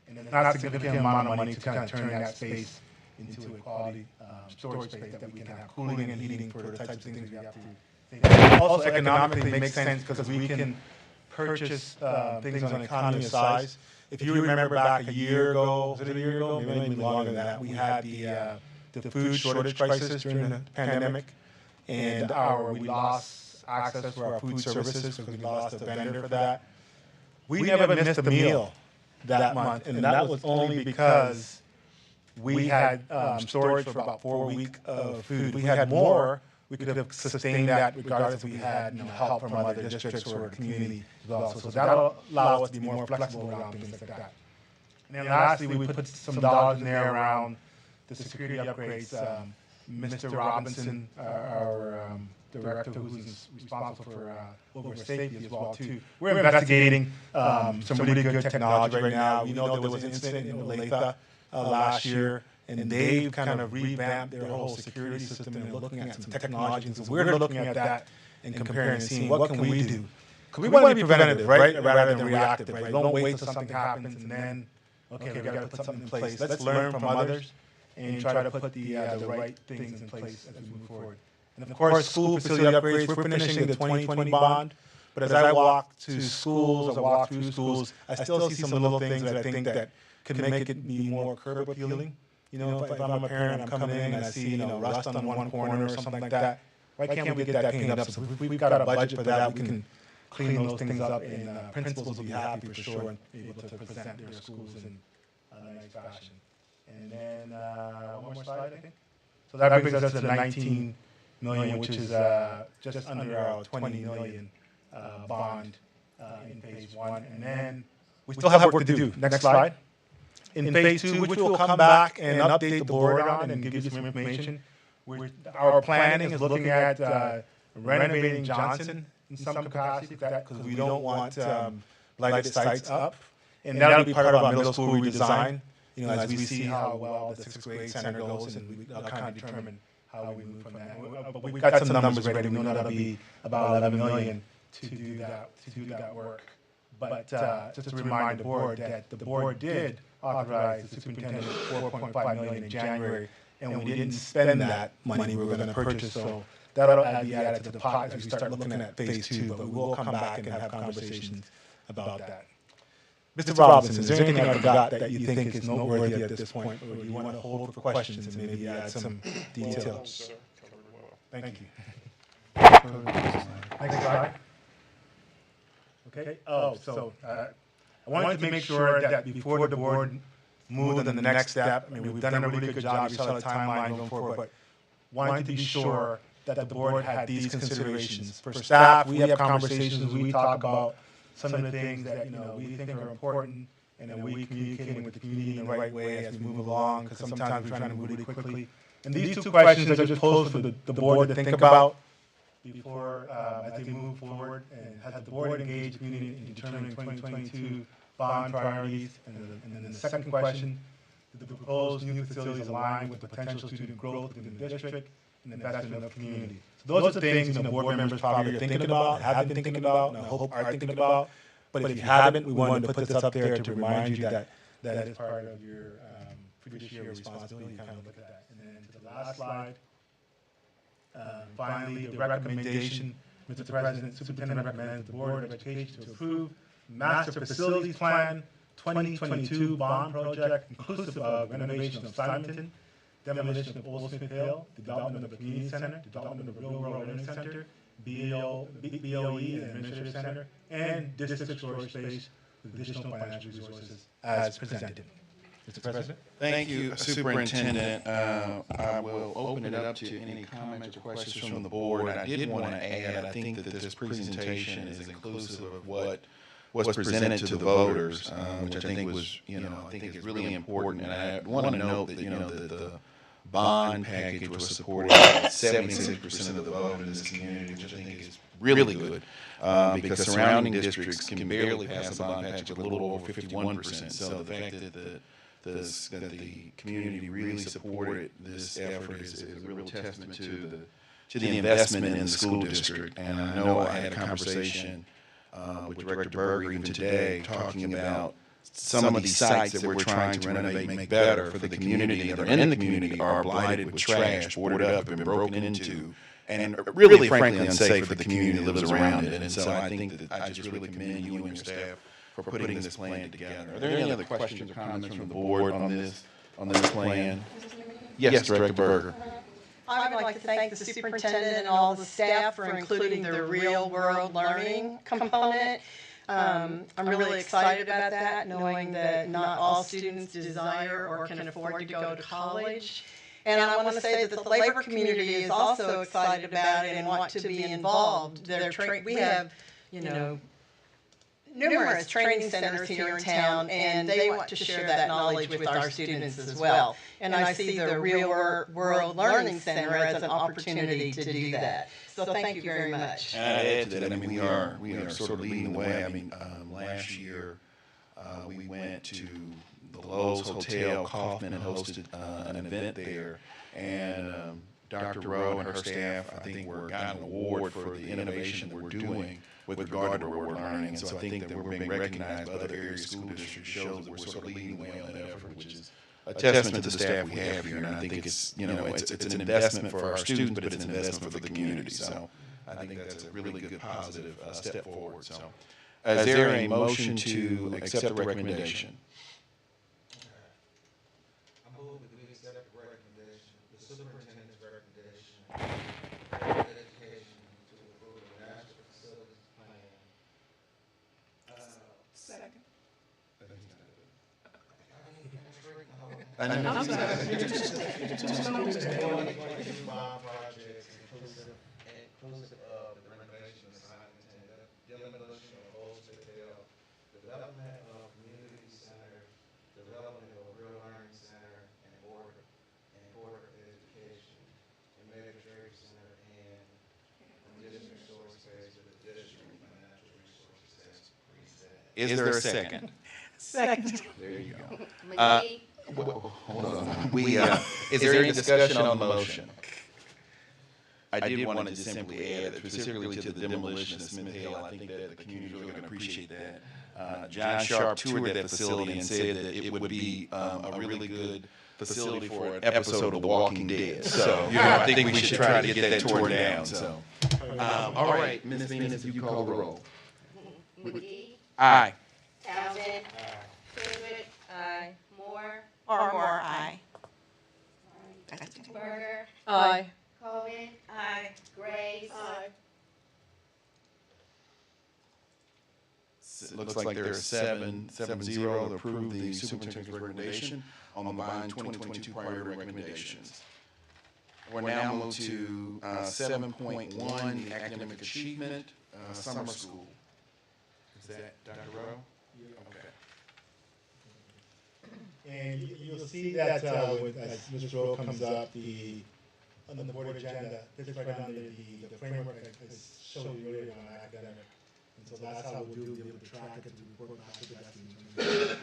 And then not a significant amount of money to kind of turn that space into a quality storage space that we can have cooling and heating for the types of things we have to do. Also, economically makes sense because we can purchase things on economy of size. If you remember back a year ago, was it a year ago? Maybe even longer than that, we had the food shortage crisis during the pandemic, and we lost access to our food services because we lost a vendor for that. We never missed a meal that month, and that was only because we had storage for about 4 weeks of food. We had more. We could have sustained that regardless if we had help from other districts or community as well. So that'll allow us to be more flexible around things like that. And then lastly, we put some dollars in there around the security upgrades. Mr. Robinson, our director who's responsible for over safety as well too. We're investigating some really good technology right now. We know there was an incident in Olathe last year, and they've kind of revamped their whole security system and looking at some technology. And so we're looking at that and comparing and seeing what can we do. Because we want to be preventative, right, rather than reactive, right? Don't wait till something happens and then, okay, we got to put something in place. Let's learn from others and try to put the right things in place as we move forward. And of course, school facility upgrades, we're finishing the 2020 bond, but as I walk to schools, I walk through schools, I still see some little things that I think that could make it be more curb appealing. You know, if I'm a parent, I'm coming in and I see, rust on one corner or something like that, why can't we get that painted up? So we've got a budget for that. We can clean those things up, and principals will be happy for sure and be able to present their schools in a nice fashion. And then one more slide, I think. So that brings us to the 19 million, which is just under our 20 million bond in phase one. And then we still have work to do. Next slide. In phase two, which we'll come back and update the board on and give you some information, our planning is looking at renovating Johnson in some capacity because we don't want blighted sites up. And that'll be part of our middle school redesign, as we see how well the sixth grade center goes, and we'll kind of determine how we move from that. But we've got some numbers ready. We know that'll be about 11 million to do that work. But just to remind the board that the board did authorize the superintendent $4.5 million in January, and we didn't spend that money we were going to purchase. So that'll be added to the pot as we start looking at phase two. But we will come back and have conversations about that. Mr. Robinson, is there anything I forgot that you think is noteworthy at this point, or do you want to hold for questions and maybe add some details? Thank you. Next slide. Okay. I wanted to make sure that before the board moved on the next step, I mean, we've done a really good job. You saw the timeline going forward, but wanted to be sure that the board had these considerations. For staff, we have conversations. We talk about some of the things that we think are important, and then we communicating with the community in the right way as we move along, because sometimes we're trying to move really quickly. And these two questions I just posed for the board to think about before as they move forward, and has the board engaged the community in determining 2022 bond priorities? And then the second question, did the proposed new facilities align with the potential student growth within the district and investment in the community? So those are things board members probably are thinking about, have been thinking about, and I hope are thinking about. But if you haven't, we wanted to put this up there to remind you that that is part of your fiduciary responsibility. Kind of look at that. And then to the last slide. Finally, the recommendation, Mr. President, Superintendent recommends the Board of Education to approve Master Facilities Plan 2022 bond project inclusive of renovation of Simonton, demolition of Old Smith Hill, development of a community center, development of a real world learning center, BOE and administrative center, and district storage space with additional financial resources as presented. Mr. President? Thank you, Superintendent. I will open it up to any comments or questions from the board. I did want to add, I think that this presentation is inclusive of what was presented to the voters, which I think was, I think is really important. And I want to note that, the bond package was supported by 76% of the vote in this community, which I think is really good, because surrounding districts can barely pass a bond package with a little over 51%. So the fact that the community really supported this effort is a real testament to the investment in the school district. And I know I had a conversation with Director Berger even today talking about some of these sites that we're trying to renovate and make better for the community that are in the community are blighted with trash, boarded up and broken into, and really, frankly, unsafe for the community that lives around it. And so I think that I just really commend you and your staff for putting this plan together. Are there any other questions or comments from the board on this plan? Yes, Director Berger. I would like to thank the superintendent and all the staff for including the real world learning component. I'm really excited about that, knowing that not all students desire or can afford to go to college. And I want to say that the labor community is also excited about it and want to be involved. We have, numerous training centers here in town, and they want to share that knowledge with our students as well. And I see the Real World Learning Center as an opportunity to do that. So thank you very much. And I'd add to that, we are sort of leading the way. Last year we went to the Lowe's Hotel, Kaufman, and hosted an event there. And Dr. Rowe and her staff, I think, got an award for the innovation that we're doing with regard to real-world learning. And so I think that we're being recognized by other area school districts shows that we're sort of leading the way on that effort, which is a testament to the staff we have here, and I think it's, you know, it's an investment for our students, but it's an investment for the community. So I think that's a really good positive step forward. So is there a motion to accept the recommendation? I move that we accept the recommendation, the superintendent's recommendation, for education to approve the master facilities plan. Second. I know. I'm sorry. Projects inclusive of the renovation assignment and demolition of old Citadel, development of community center, development of real learning center, and border education, and Mediterranean center, and additional resource space for the district financial resources as presented. Is there a second? Second. There you go. McGee, Hold on. Is there any discussion on the motion? I did want to just simply add, specifically to the demolition of Smith Hill, I think that the community is really going to appreciate that. John Sharp toured that facility and said that it would be a really good facility for an episode of The Walking Dead. So, you know, I think we should try to get that torn down. So, all right, Ms. Venus, if you call the roll. McGee, Aye. Townsend, Pruitt, Aye. Moore, Or aye. Berger, Aye. Cohen, Aye. Graves, It looks like there are 7-0 to approve the superintendent's recommendation on the combined 2022 priority recommendations. We're now moved to 7.1, the academic achievement, summer school. Is that Dr. Rowe? Okay. And you'll see that as Mr. Rowe comes up, on the board agenda, this right under the framework I showed you earlier on academic. And so that's how we'll be able to track it and report back to that.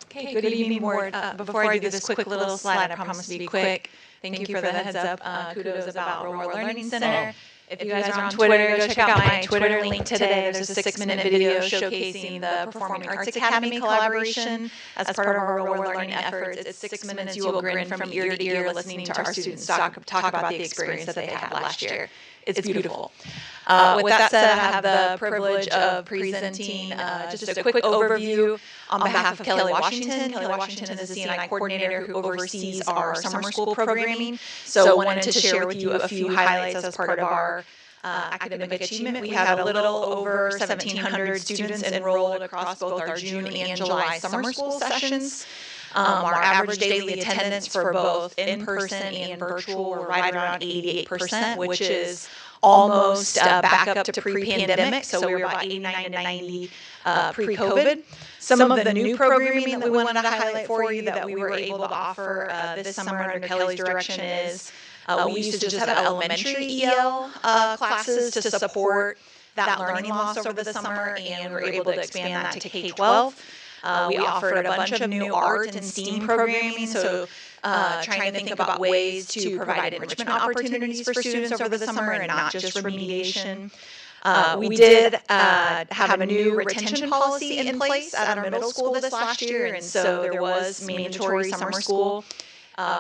Okay, good evening, board. Before I do this quick little slide, I promise to be quick. Thank you for the heads up. Kudos about Real World Learning Center. If you guys are on Twitter, go check out my Twitter link today. There's a 6-minute video showcasing the Performing Arts Academy collaboration as part of our Real World Learning efforts. It's 6 minutes you will grin from ear to ear listening to our students talk about the experience that they had last year. It's beautiful. With that said, I have the privilege of presenting just a quick overview on behalf of Kelly Washington. Kelly Washington is the CNI coordinator who oversees our summer school programming. So wanted to share with you a few highlights as part of our academic achievement. We have a little over 1,700 students enrolled across both our June and July summer school sessions. Our average daily attendance for both in-person and virtual were right around 88%, which is almost back up to pre-pandemic. So we were about 89 to 90 pre-COVID. Some of the new programming that we wanted to highlight for you that we were able to offer this summer under Kelly's direction is we used to just have elementary EL classes to support that learning loss over the summer, and we were able to expand that to K-12. We offered a bunch of new art and STEAM programming, so trying to think about ways to provide enrichment opportunities for students over the summer and not just remediation. We did have a new retention policy in place at our middle school this last year, and so there was mandatory summer school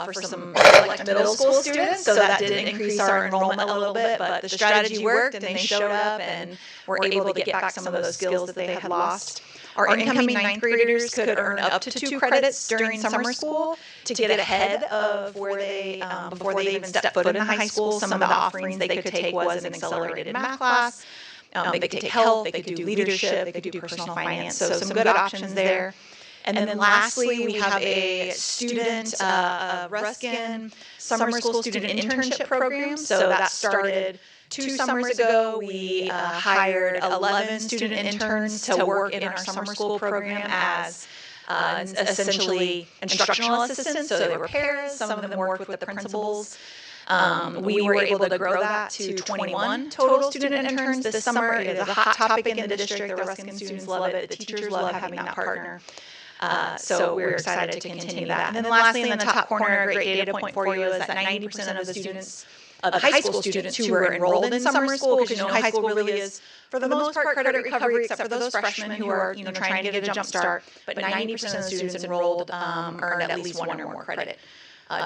for some select middle school students, so that did increase our enrollment a little bit, but the strategy worked and they showed up and were able to get back some of those skills that they had lost. Our incoming ninth graders could earn up to 2 credits during summer school to get ahead of where they, before they even stepped foot in high school. Some of the offerings they could take was an accelerated math class. They could take health, they could do leadership, they could do personal finance, so some good options there. And then lastly, we have a student, Ruskin summer school student internship program. So that started 2 summers ago. We hired 11 student interns to work in our summer school program as essentially instructional assistants. So they were pairs. Some of them worked with the principals. We were able to grow that to 21 total student interns this summer. It is a hot topic in the district. The Ruskin students love it. The teachers love having that partner. So we're excited to continue that. And then lastly, in the top corner, a great data point for you is that 90% of the students the high school students who were enrolled in summer school, because high school really is, for the most part, credit recovery, except for those freshmen who are trying to get a jump start. But 90% of the students enrolled earned at least one or more credit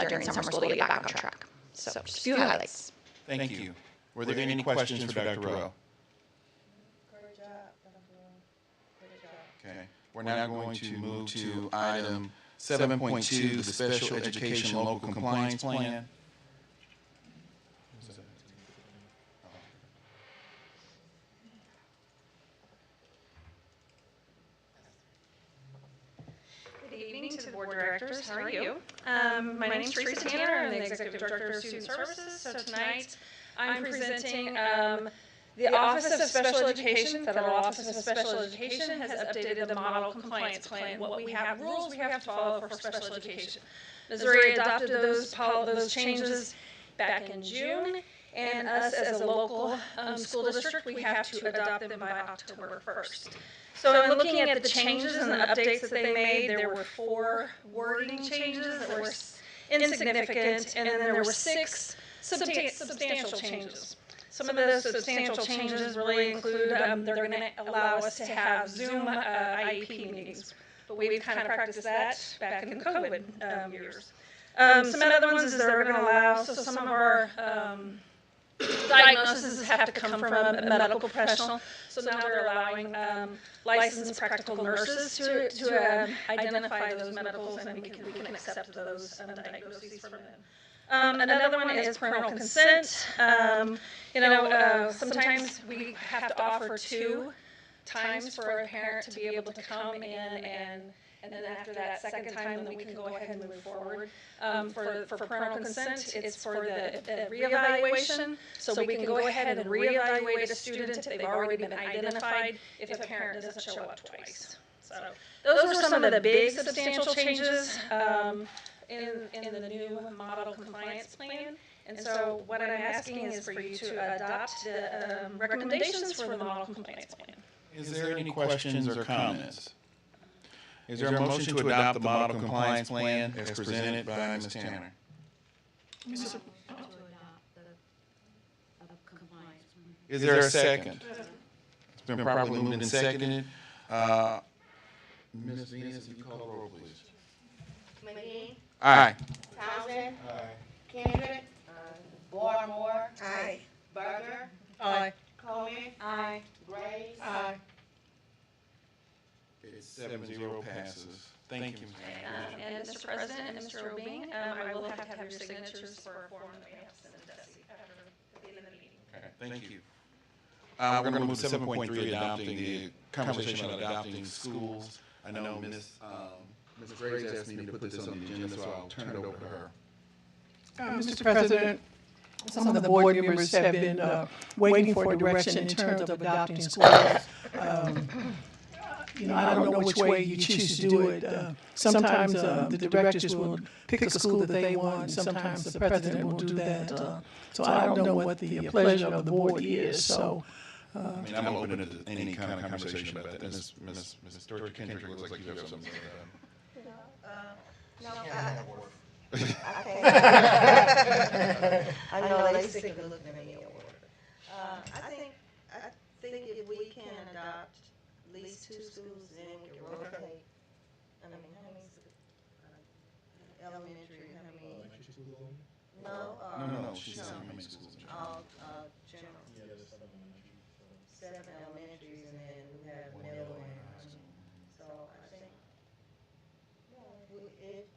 during summer school to get back on track. So just a few highlights. Thank you. Were there any questions for Dr. Rowe? Okay. We're now going to move to item 7.2, the Special Education Local Compliance Plan. Good evening to the board directors. How are you? My name is Teresa Tanner. I'm the Executive Director of Student Services. So tonight I'm presenting the Office of Special Education, Federal Office of Special Education has updated the Model Compliance Plan. What we have rules we have to follow for special education. Missouri adopted those changes back in June, and us as a local school district, we have to adopt them by October 1st. So I'm looking at the changes and the updates that they made. There were 4 wording changes that were insignificant, and then there were 6 substantial changes. Some of those substantial changes really include they're going to allow us to have Zoom IEP meetings, but we've kind of practiced that back in the COVID years. Some other ones is they're going to allow, so some of our diagnoses have to come from a medical professional, so now they're allowing licensed practical nurses to identify those medicals, and we can accept those diagnoses from them. Another one is parental consent. Sometimes we have to offer 2 times for a parent to be able to come in, and then after that second time, then we can go ahead and move forward. For parental consent, it's for the reevaluation, so we can go ahead and reevaluate a student if they've already been identified if a parent doesn't show up twice. So those were some of the big substantial changes in the new model compliance plan. And so what I'm asking is for you to adopt the recommendations for the model compliance plan. Is there any questions or comments? Is there a motion to adopt the model compliance plan as presented by Ms. Tanner? Is there a second? It's been properly moved and seconded. Ms. Venus, you call the roll, please. McGee, Aye. Townsend, Kendrick, Barmore, Aye. Berger, Aye. Coleman, Aye. Graves, Aye. It's 7-0 passes. Thank you, Ms. Tanner. And Mr. President and Mr. Obing, I will have to have your signatures for a form that we have to send to Desi at the end of the meeting. Okay, thank you. We're going to move to 7.3, adopting the conversation about adopting schools. I know Ms. Graves asked me to put this on the agenda, so I'll turn it over to her. Mr. President, some of the board members have been waiting for direction in terms of adopting schools. I don't know which way you choose to do it. Sometimes the directors will pick a school that they want. Sometimes the president will do that. So I don't know what the pleasure of the board is. So. I'm open to any kind of conversation about that. Ms. Dr. Kendrick, looks like you have something. I know they sick of looking at me at work. I think if we can adopt at least 2 schools, then we can rotate. I mean, how many elementary? How many? No. She's saying how many schools? General. 7 elementaries, and then we have middle and high school. So I think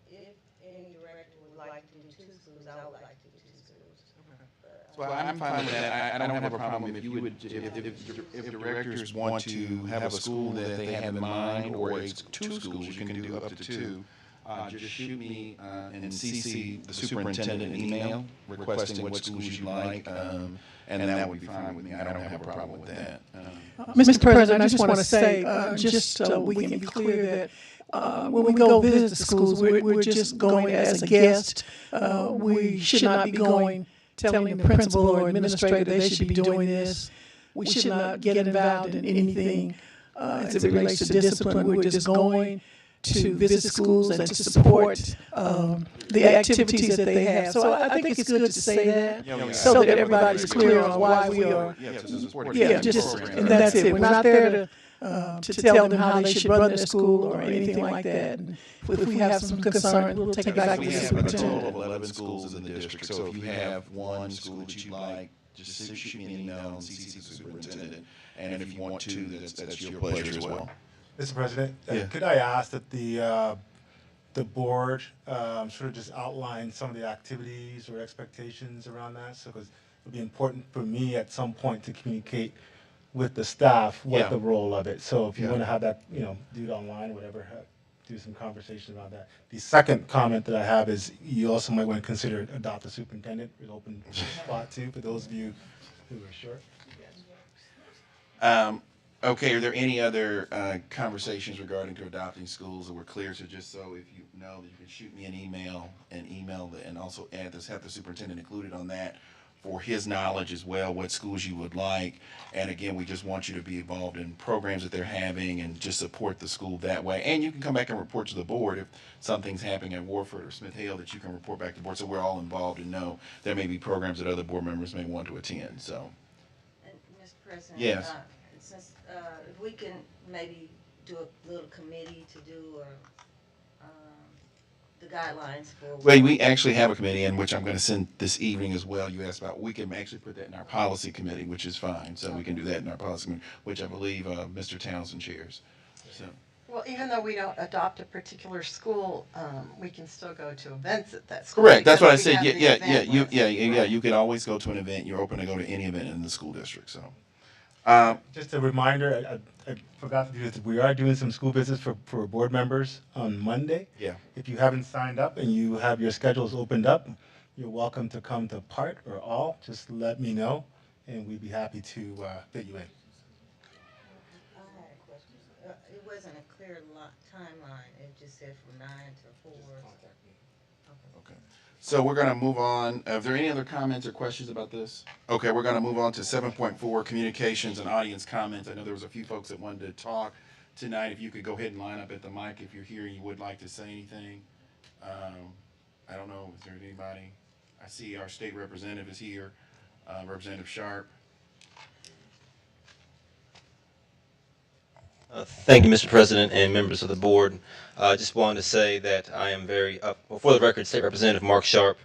if any director would like to do 2 schools, I would like to do 2 schools. Well, I'm fine with that. I don't have a problem if you would, if directors want to have a school that they have in mind, or it's 2 schools, you can do up to 2. Just shoot me and CC the superintendent an email requesting what schools you'd like, and that would be fine with me. I don't have a problem with that. Mr. President, I just want to say, just so we can be clear that when we go visit the schools, we're just going as a guest. We should not be going telling the principal or administrator they should be doing this. We should not get involved in anything as it relates to discipline. We're just going to visit schools and to support the activities that they have. So I think it's good to say that, so that everybody's clear on why we are. Yeah, just, and that's it. We're not there to tell them how they should run their school or anything like that. And if we have some concern, we'll take it back to the We have a superintendent. total of 11 schools in the district, so if you have one school that you like, just shoot me an email and CC the superintendent. And if you want to, that's your pleasure as well. Mr. President, Yeah. could I ask that the board sort of just outline some of the activities or expectations around that? So, because it would be important for me at some point to communicate with the staff what Yeah. the role of it. So if you Yeah. want to have that, do it online, whatever, do some conversation about that. The second comment that I have is you also might want to consider adopt a superintendent. It's open spot too for those of you who are short. Okay, are there any other conversations regarding to adopting schools that were clear? So just so if you know, that you can shoot me an email and also add this, have the superintendent included on that for his knowledge as well, what schools you would like. And again, we just want you to be involved in programs that they're having and just support the school that way. And you can come back and report to the board if something's happening at Warford or Smith Hill, that you can report back to the board, so we're all involved and know there may be programs that other board members may want to attend, so. And, Mr. President? Yes. Since, if we can maybe do a little committee to do, the guidelines for. Well, we actually have a committee in which I'm going to send this evening as well. You asked about, we can actually put that in our policy committee, which is fine. So we can do that in our policy committee, which I believe Mr. Townsend chairs. So. Well, even though we don't adopt a particular school, we can still go to events at that school. Correct. That's what I because we said. have Yeah, the yeah, event yeah. list. You can always go to an event. You're open to go to any event in the school district. So. Just a reminder, I forgot to do this. We are doing some school visits for board members on Monday. Yeah. If you haven't signed up and you have your schedules opened up, you're welcome to come to part or all. Just let me know, and we'd be happy to fit you in. I had a question. It wasn't a clear timeline. It just said from 9 to 4. Okay. So we're going to move on. Are there any other comments or questions about this? Okay, we're going to move on to 7.4, communications and audience comments. I know there was a few folks that wanted to talk tonight. If you could go ahead and line up at the mic if you're here and you would like to say anything. I don't know, is there anybody? I see our state representative is here, Representative Sharp. Thank you, Mr. President and members of the board. I just wanted to say that I am very, for the record, State Representative Mark Sharp,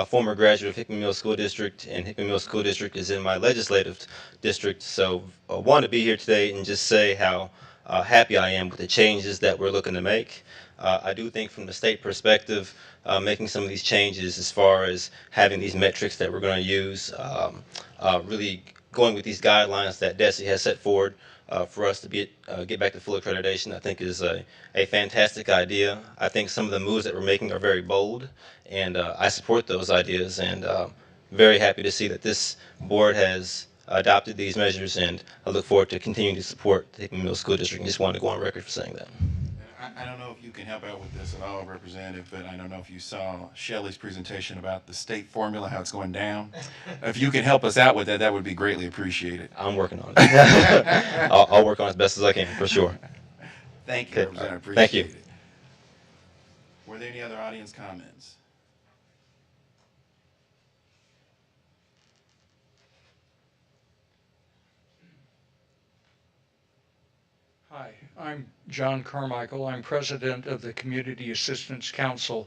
former graduate of Hickmanmills School District, and Hickmanmills School District is in my legislative district. So I wanted to be here today and just say how happy I am with the changes that we're looking to make. I do think from the state perspective, making some of these changes as far as having these metrics that we're going to use, really going with these guidelines that DESE has set forward, for us to get back to full accreditation, I think is a fantastic idea. I think some of the moves that we're making are very bold, and I support those ideas, and very happy to see that this board has adopted these measures, and I look forward to continuing to support the Hickmanmills School District, and just wanted to go on record for saying that. I don't know if you can help out with this at all, Representative, but I don't know if you saw Shelley's presentation about the state formula, how it's going down. If you can help us out with that, that would be greatly appreciated. I'm working on it. I'll work on it as best as I can, for sure. Thank you, Okay. Representative. Appreciate Thank you. it. Were there any other audience comments? Hi, I'm John Carmichael. I'm president of the Community Assistance Council,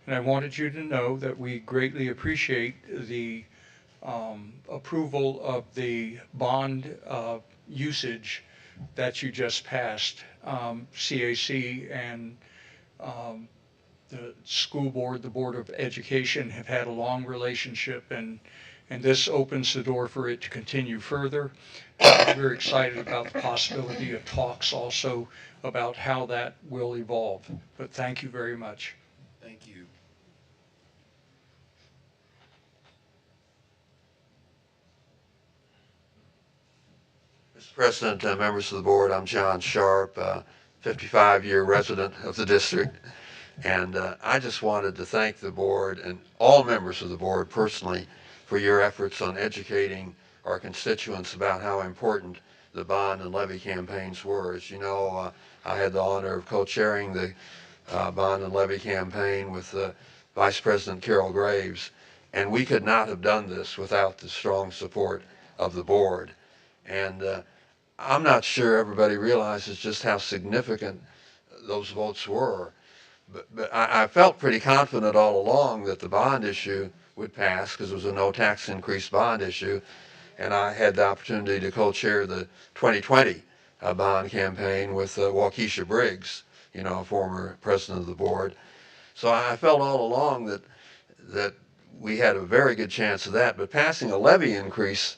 and I wanted you to know that we greatly appreciate the approval of the bond usage that you just passed. CAC and the school board, the Board of Education have had a long relationship, and this opens the door for it to continue further. We're excited about the possibility of talks also about how that will evolve. But thank you very much. Thank you. Mr. President, members of the board, I'm John Sharp, 55-year resident of the district. And I just wanted to thank the board and all members of the board personally for your efforts on educating our constituents about how important the bond and levy campaigns were. As you know, I had the honor of co-chairing the bond and levy campaign with Vice President Carol Graves, and we could not have done this without the strong support of the board. And I'm not sure everybody realizes just how significant those votes were. But I felt pretty confident all along that the bond issue would pass because it was a no tax increase bond issue. And I had the opportunity to co-chair the 2020 bond campaign with Waukesha Briggs, you know, former president of the board. So I felt all along that we had a very good chance of that. But passing a levy increase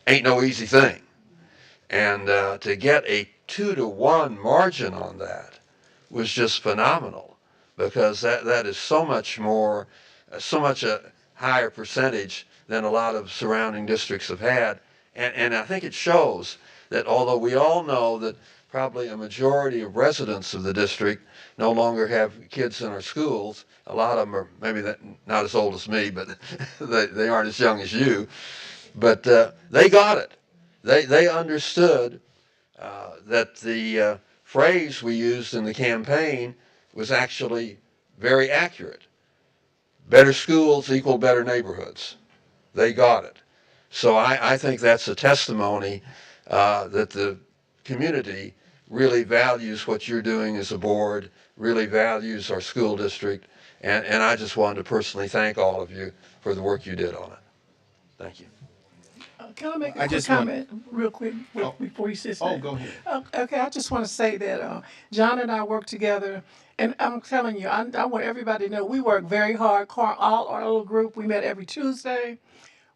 ain't no easy thing. And to get a 2-to-1 margin on that was just phenomenal, because that is so much more, so much a higher percentage than a lot of surrounding districts have had. And I think it shows that although we all know that probably a majority of residents of the district no longer have kids in our schools, a lot of them are maybe not as old as me, but they aren't as young as you, but they got it. They understood that the phrase we used in the campaign was actually very accurate. Better schools equal better neighborhoods. They got it. So I think that's a testimony that the community really values what you're doing as a board, really values our school district, and I just wanted to personally thank all of you for the work you did on it. Thank you. Can I make a I quick just want- comment real quick before you sit Oh, down? go ahead. Okay, I just want to say that John and I work together, and I'm telling you, I want everybody to know we work very hard. All our little group, we met every Tuesday.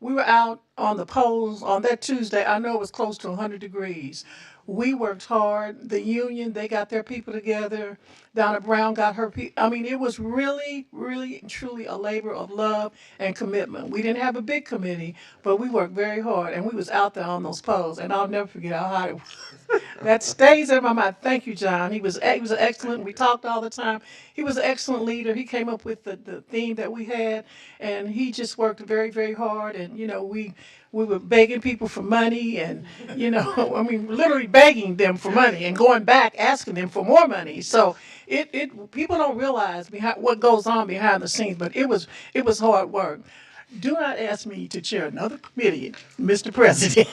We were out on the polls on that Tuesday. I know it was close to 100 degrees. We worked hard. The union, they got their people together. Donna Brown got her people. I mean, it was really, really, truly a labor of love and commitment. We didn't have a big committee, but we worked very hard, and we was out there on those polls. And I'll never forget how hot it was. That stays in my mind. Thank you, John. He was excellent. We talked all the time. He was an excellent leader. He came up with the theme that we had, and he just worked very, very hard. And you know, we were begging people for money, and you know, I mean, literally begging them for money and going back asking them for more money. So it people don't realize behind what goes on behind the scenes, but it was hard work. Do not ask me to chair another committee, Mr. President.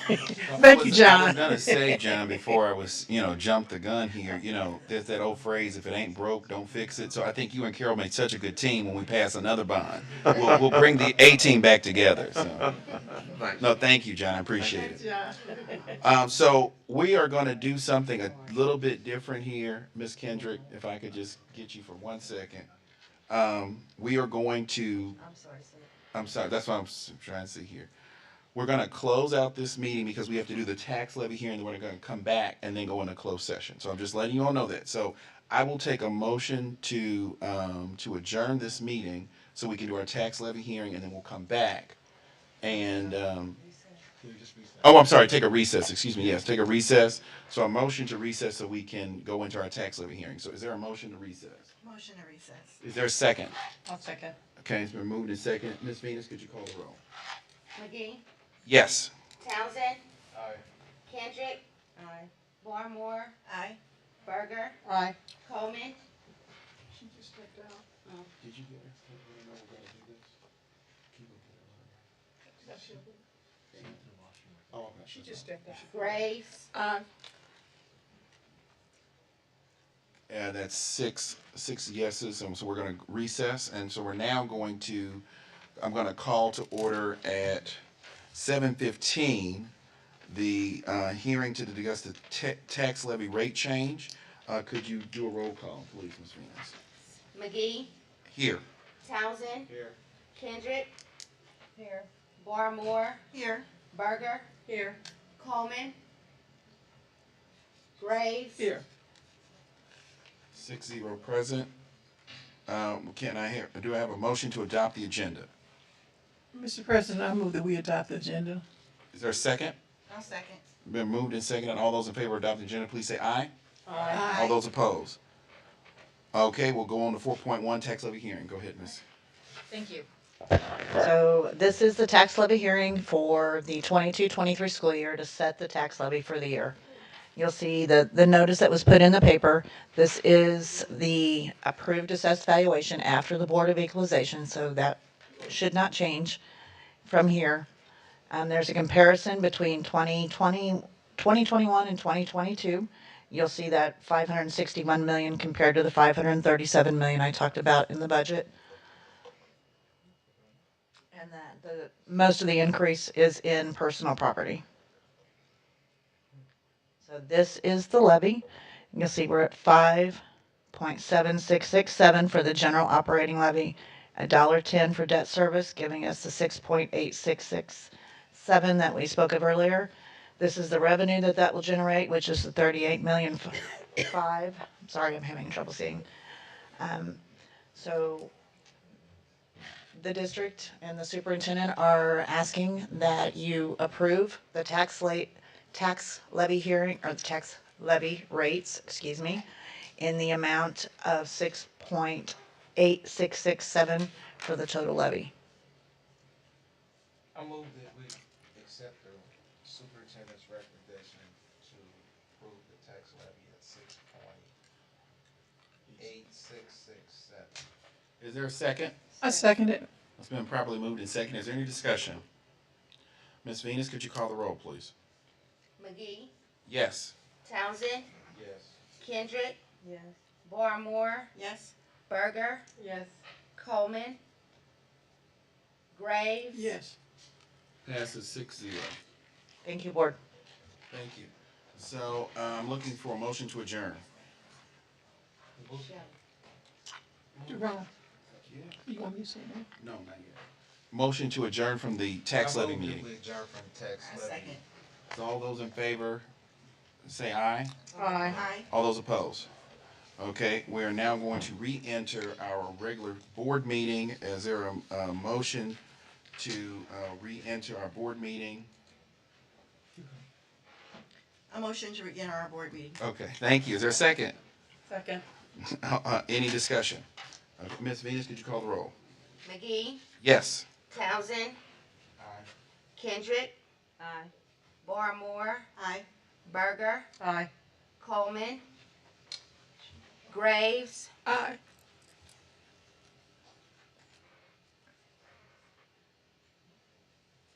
Thank you, I John. was gonna say, John, before I was, jump the gun here. There's that old phrase: "If it ain't broke, don't fix it." So I think you and Carol made such a good team. When we pass another bond, we'll bring the A team back together. So, no, thank you, John. I appreciate it. So we are going to do something a little bit different here, Miss Kendrick. If I could just get you for 1 second, we are going to. I'm sorry. That's what I'm trying to see here. We're going to close out this meeting because we have to do the tax levy hearing. Then we're going to come back and then go into closed session. So I'm just letting you all know that. So I will take a motion to adjourn this meeting so we can do our tax levy hearing, and then we'll come back. And I'm sorry. Take a recess. Excuse me. Yes, take a recess. So a motion to recess so we can go into our tax levy hearing. So is there a motion to recess? Motion to recess. Is there a second? I'll second. Okay, it's been moved and second. Ms. Venus, could you call the roll? McGee, Yes. Townsend, Aye. Kendrick, Aye. Barmore, Aye. Berger, Aye. Coleman. She just stepped out. Did you get her? We're going to do this? Oh, okay. She just stepped out. Graves, That's six yeses, and so we're going to recess, and so we're now going to. I'm going to call to order at 7:15 the hearing to discuss the tax levy rate change. Could you do a roll call, please, Ms. Venus? McGee, Here. Townsend, Here. Kendrick, Here. Barmore, Here. Berger, Here. Coleman, Graves. Here. 6-0 present. Do I have a motion to adopt the agenda? Mr. President, I move that we adopt the agenda. Is there a second? I'll second. Been moved and seconded. All those in favor of adopting the agenda, please say aye. Aye. All those opposed? Okay, we'll go on to 4.1 tax levy hearing. Go ahead, Ms. Thank you. So this is the tax levy hearing for the 22-23 school year to set the tax levy for the year. You'll see the notice that was put in the paper. This is the approved assessed valuation after the Board of Equalization, so that should not change from here. There's a comparison between 2021 and 2022. You'll see that 561 million compared to the 537 million I talked about in the budget. And that most of the increase is in personal property. So this is the levy. You'll see we're at 5.7667 for the general operating levy, $1.10 for debt service, giving us the 6.8667 that we spoke of earlier. This is the revenue that will generate, which is the 38,000,005. Sorry, I'm having trouble seeing. So the district and the superintendent are asking that you approve the tax levy hearing, or the tax levy rates, excuse me, in the amount of 6.8667 for the total levy. I move that we accept the superintendent's recommendation to approve the tax levy at 6.8667. Is there a second? I second it. It's been properly moved and seconded. Is there any discussion? Ms. Venus, could you call the roll, please? McGee, Yes. Townsend, Yes. Kendrick, Yes. Barmore, Yes. Berger, Yes. Coleman, Graves. Yes. Passes 6-0. Thank you, board. Thank you. So I'm looking for a motion to adjourn. Ron, you want me to say that? No, not yet. Motion to adjourn from the tax levy meeting. We adjourn from tax levy. Second. So all those in favor, say aye. Aye. All those opposed? Okay, we are now going to re-enter our regular board meeting. Is there a motion to re-enter our board meeting? A motion to re-enter our board meeting. Okay, thank you. Is there a second? Second. Any discussion? Ms. Venus, could you call the roll? McGee, Yes. Townsend, Kendrick, Aye. Barmore, Aye. Berger, Aye. Coleman, Graves. Aye.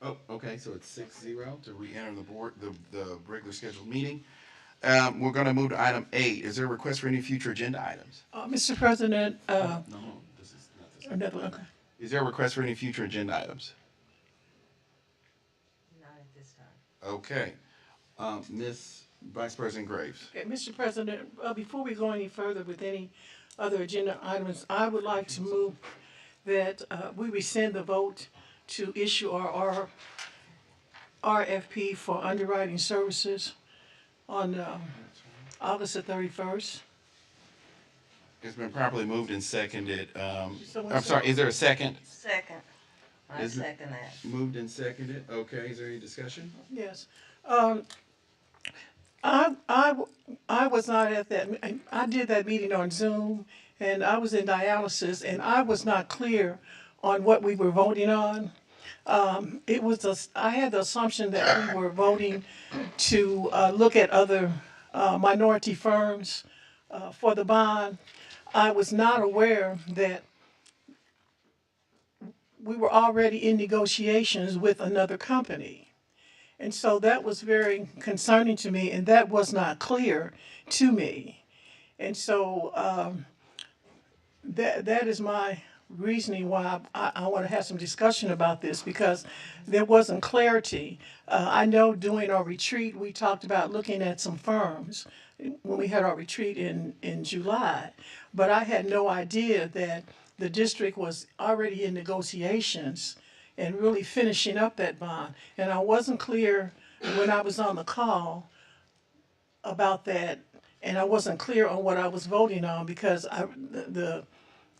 Oh, okay, so it's 6-0 to re-enter the board, the regular scheduled meeting. We're gonna move to item 8. Is there a request for any future agenda items? Mr. President, No, this is not this. another, okay. Is there a request for any future agenda items? Not at this time. Okay. Ms. Vice President Graves. Okay, Mr. President, before we go any further with any other agenda items, I would like to move that we rescind the vote to issue our RFP for underwriting services on August the 31st. It's been properly moved and seconded. Someone I'm sorry, second. is there a second? Second. I Is it- second that. Moved and seconded. Okay, is there any discussion? Yes. I was not at that, I did that meeting on Zoom, and I was in dialysis, and I was not clear on what we were voting on. I had the assumption that we were voting to look at other minority firms for the bond. I was not aware that we were already in negotiations with another company. And so that was very concerning to me, and that was not clear to me. And so that is my reasoning why I want to have some discussion about this, because there wasn't clarity. I know during our retreat, we talked about looking at some firms when we had our retreat in July, but I had no idea that the district was already in negotiations and really finishing up that bond. And I wasn't clear when I was on the call about that, and I wasn't clear on what I was voting on because the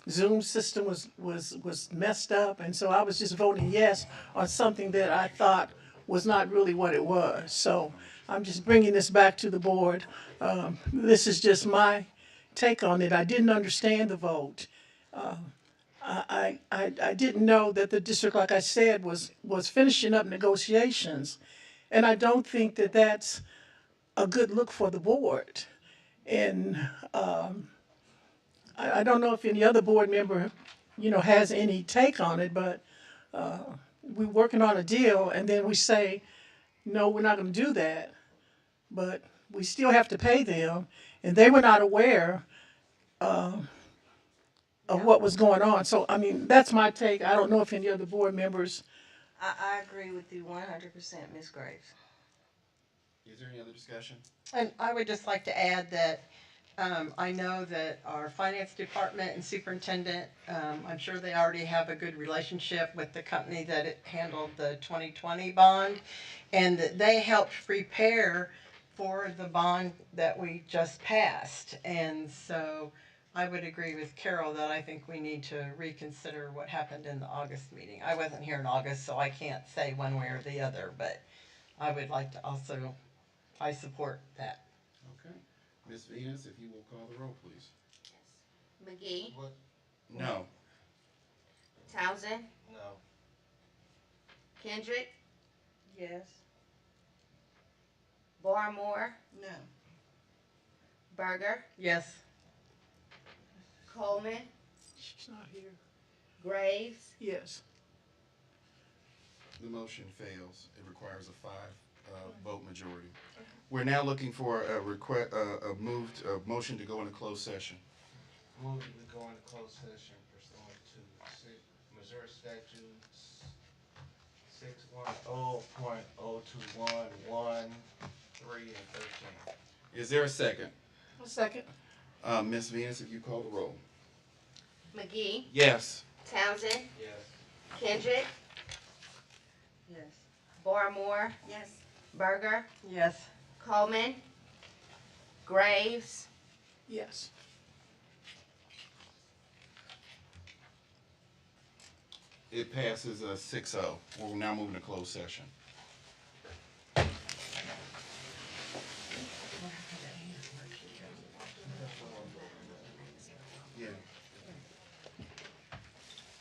Zoom system was messed up, and so I was just voting yes on something that I thought was not really what it was. So I'm just bringing this back to the board. This is just my take on it. I didn't understand the vote. I didn't know that the district, like I said, was finishing up negotiations. And I don't think that that's a good look for the board. And I don't know if any other board member, has any take on it, but we're working on a deal and then we say, no, we're not gonna do that. But we still have to pay them, and they were not aware of what was going on. So, I mean, that's my take. I don't know if any other board members. I agree with you 100%, Ms. Graves. Is there any other discussion? And I would just like to add that I know that our finance department and superintendent, I'm sure they already have a good relationship with the company that handled the 2020 bond, and that they helped prepare for the bond that we just passed. And so I would agree with Carol that I think we need to reconsider what happened in the August meeting. I wasn't here in August, so I can't say one way or the other, but I would like to also, I support that. Okay. Ms. Venus, if you will call the roll, please. McGee, No. Townsend, No. Kendrick, Yes. Barmore, No. Berger, Yes. Coleman, She's not here. Graves, Yes. The motion fails. It requires a vote majority. We're now looking for a motion to go into closed session. Move that we go into closed session pursuant to Missouri statutes 610.021, 3, and 13. Is there a second? A second. Ms. Venus, if you call the roll. McGee, Yes. Townsend, Yes. Kendrick, Yes. Barmore, Yes. Berger, Yes. Coleman, Graves, Yes. It passes 6-0. We're now moving to closed session.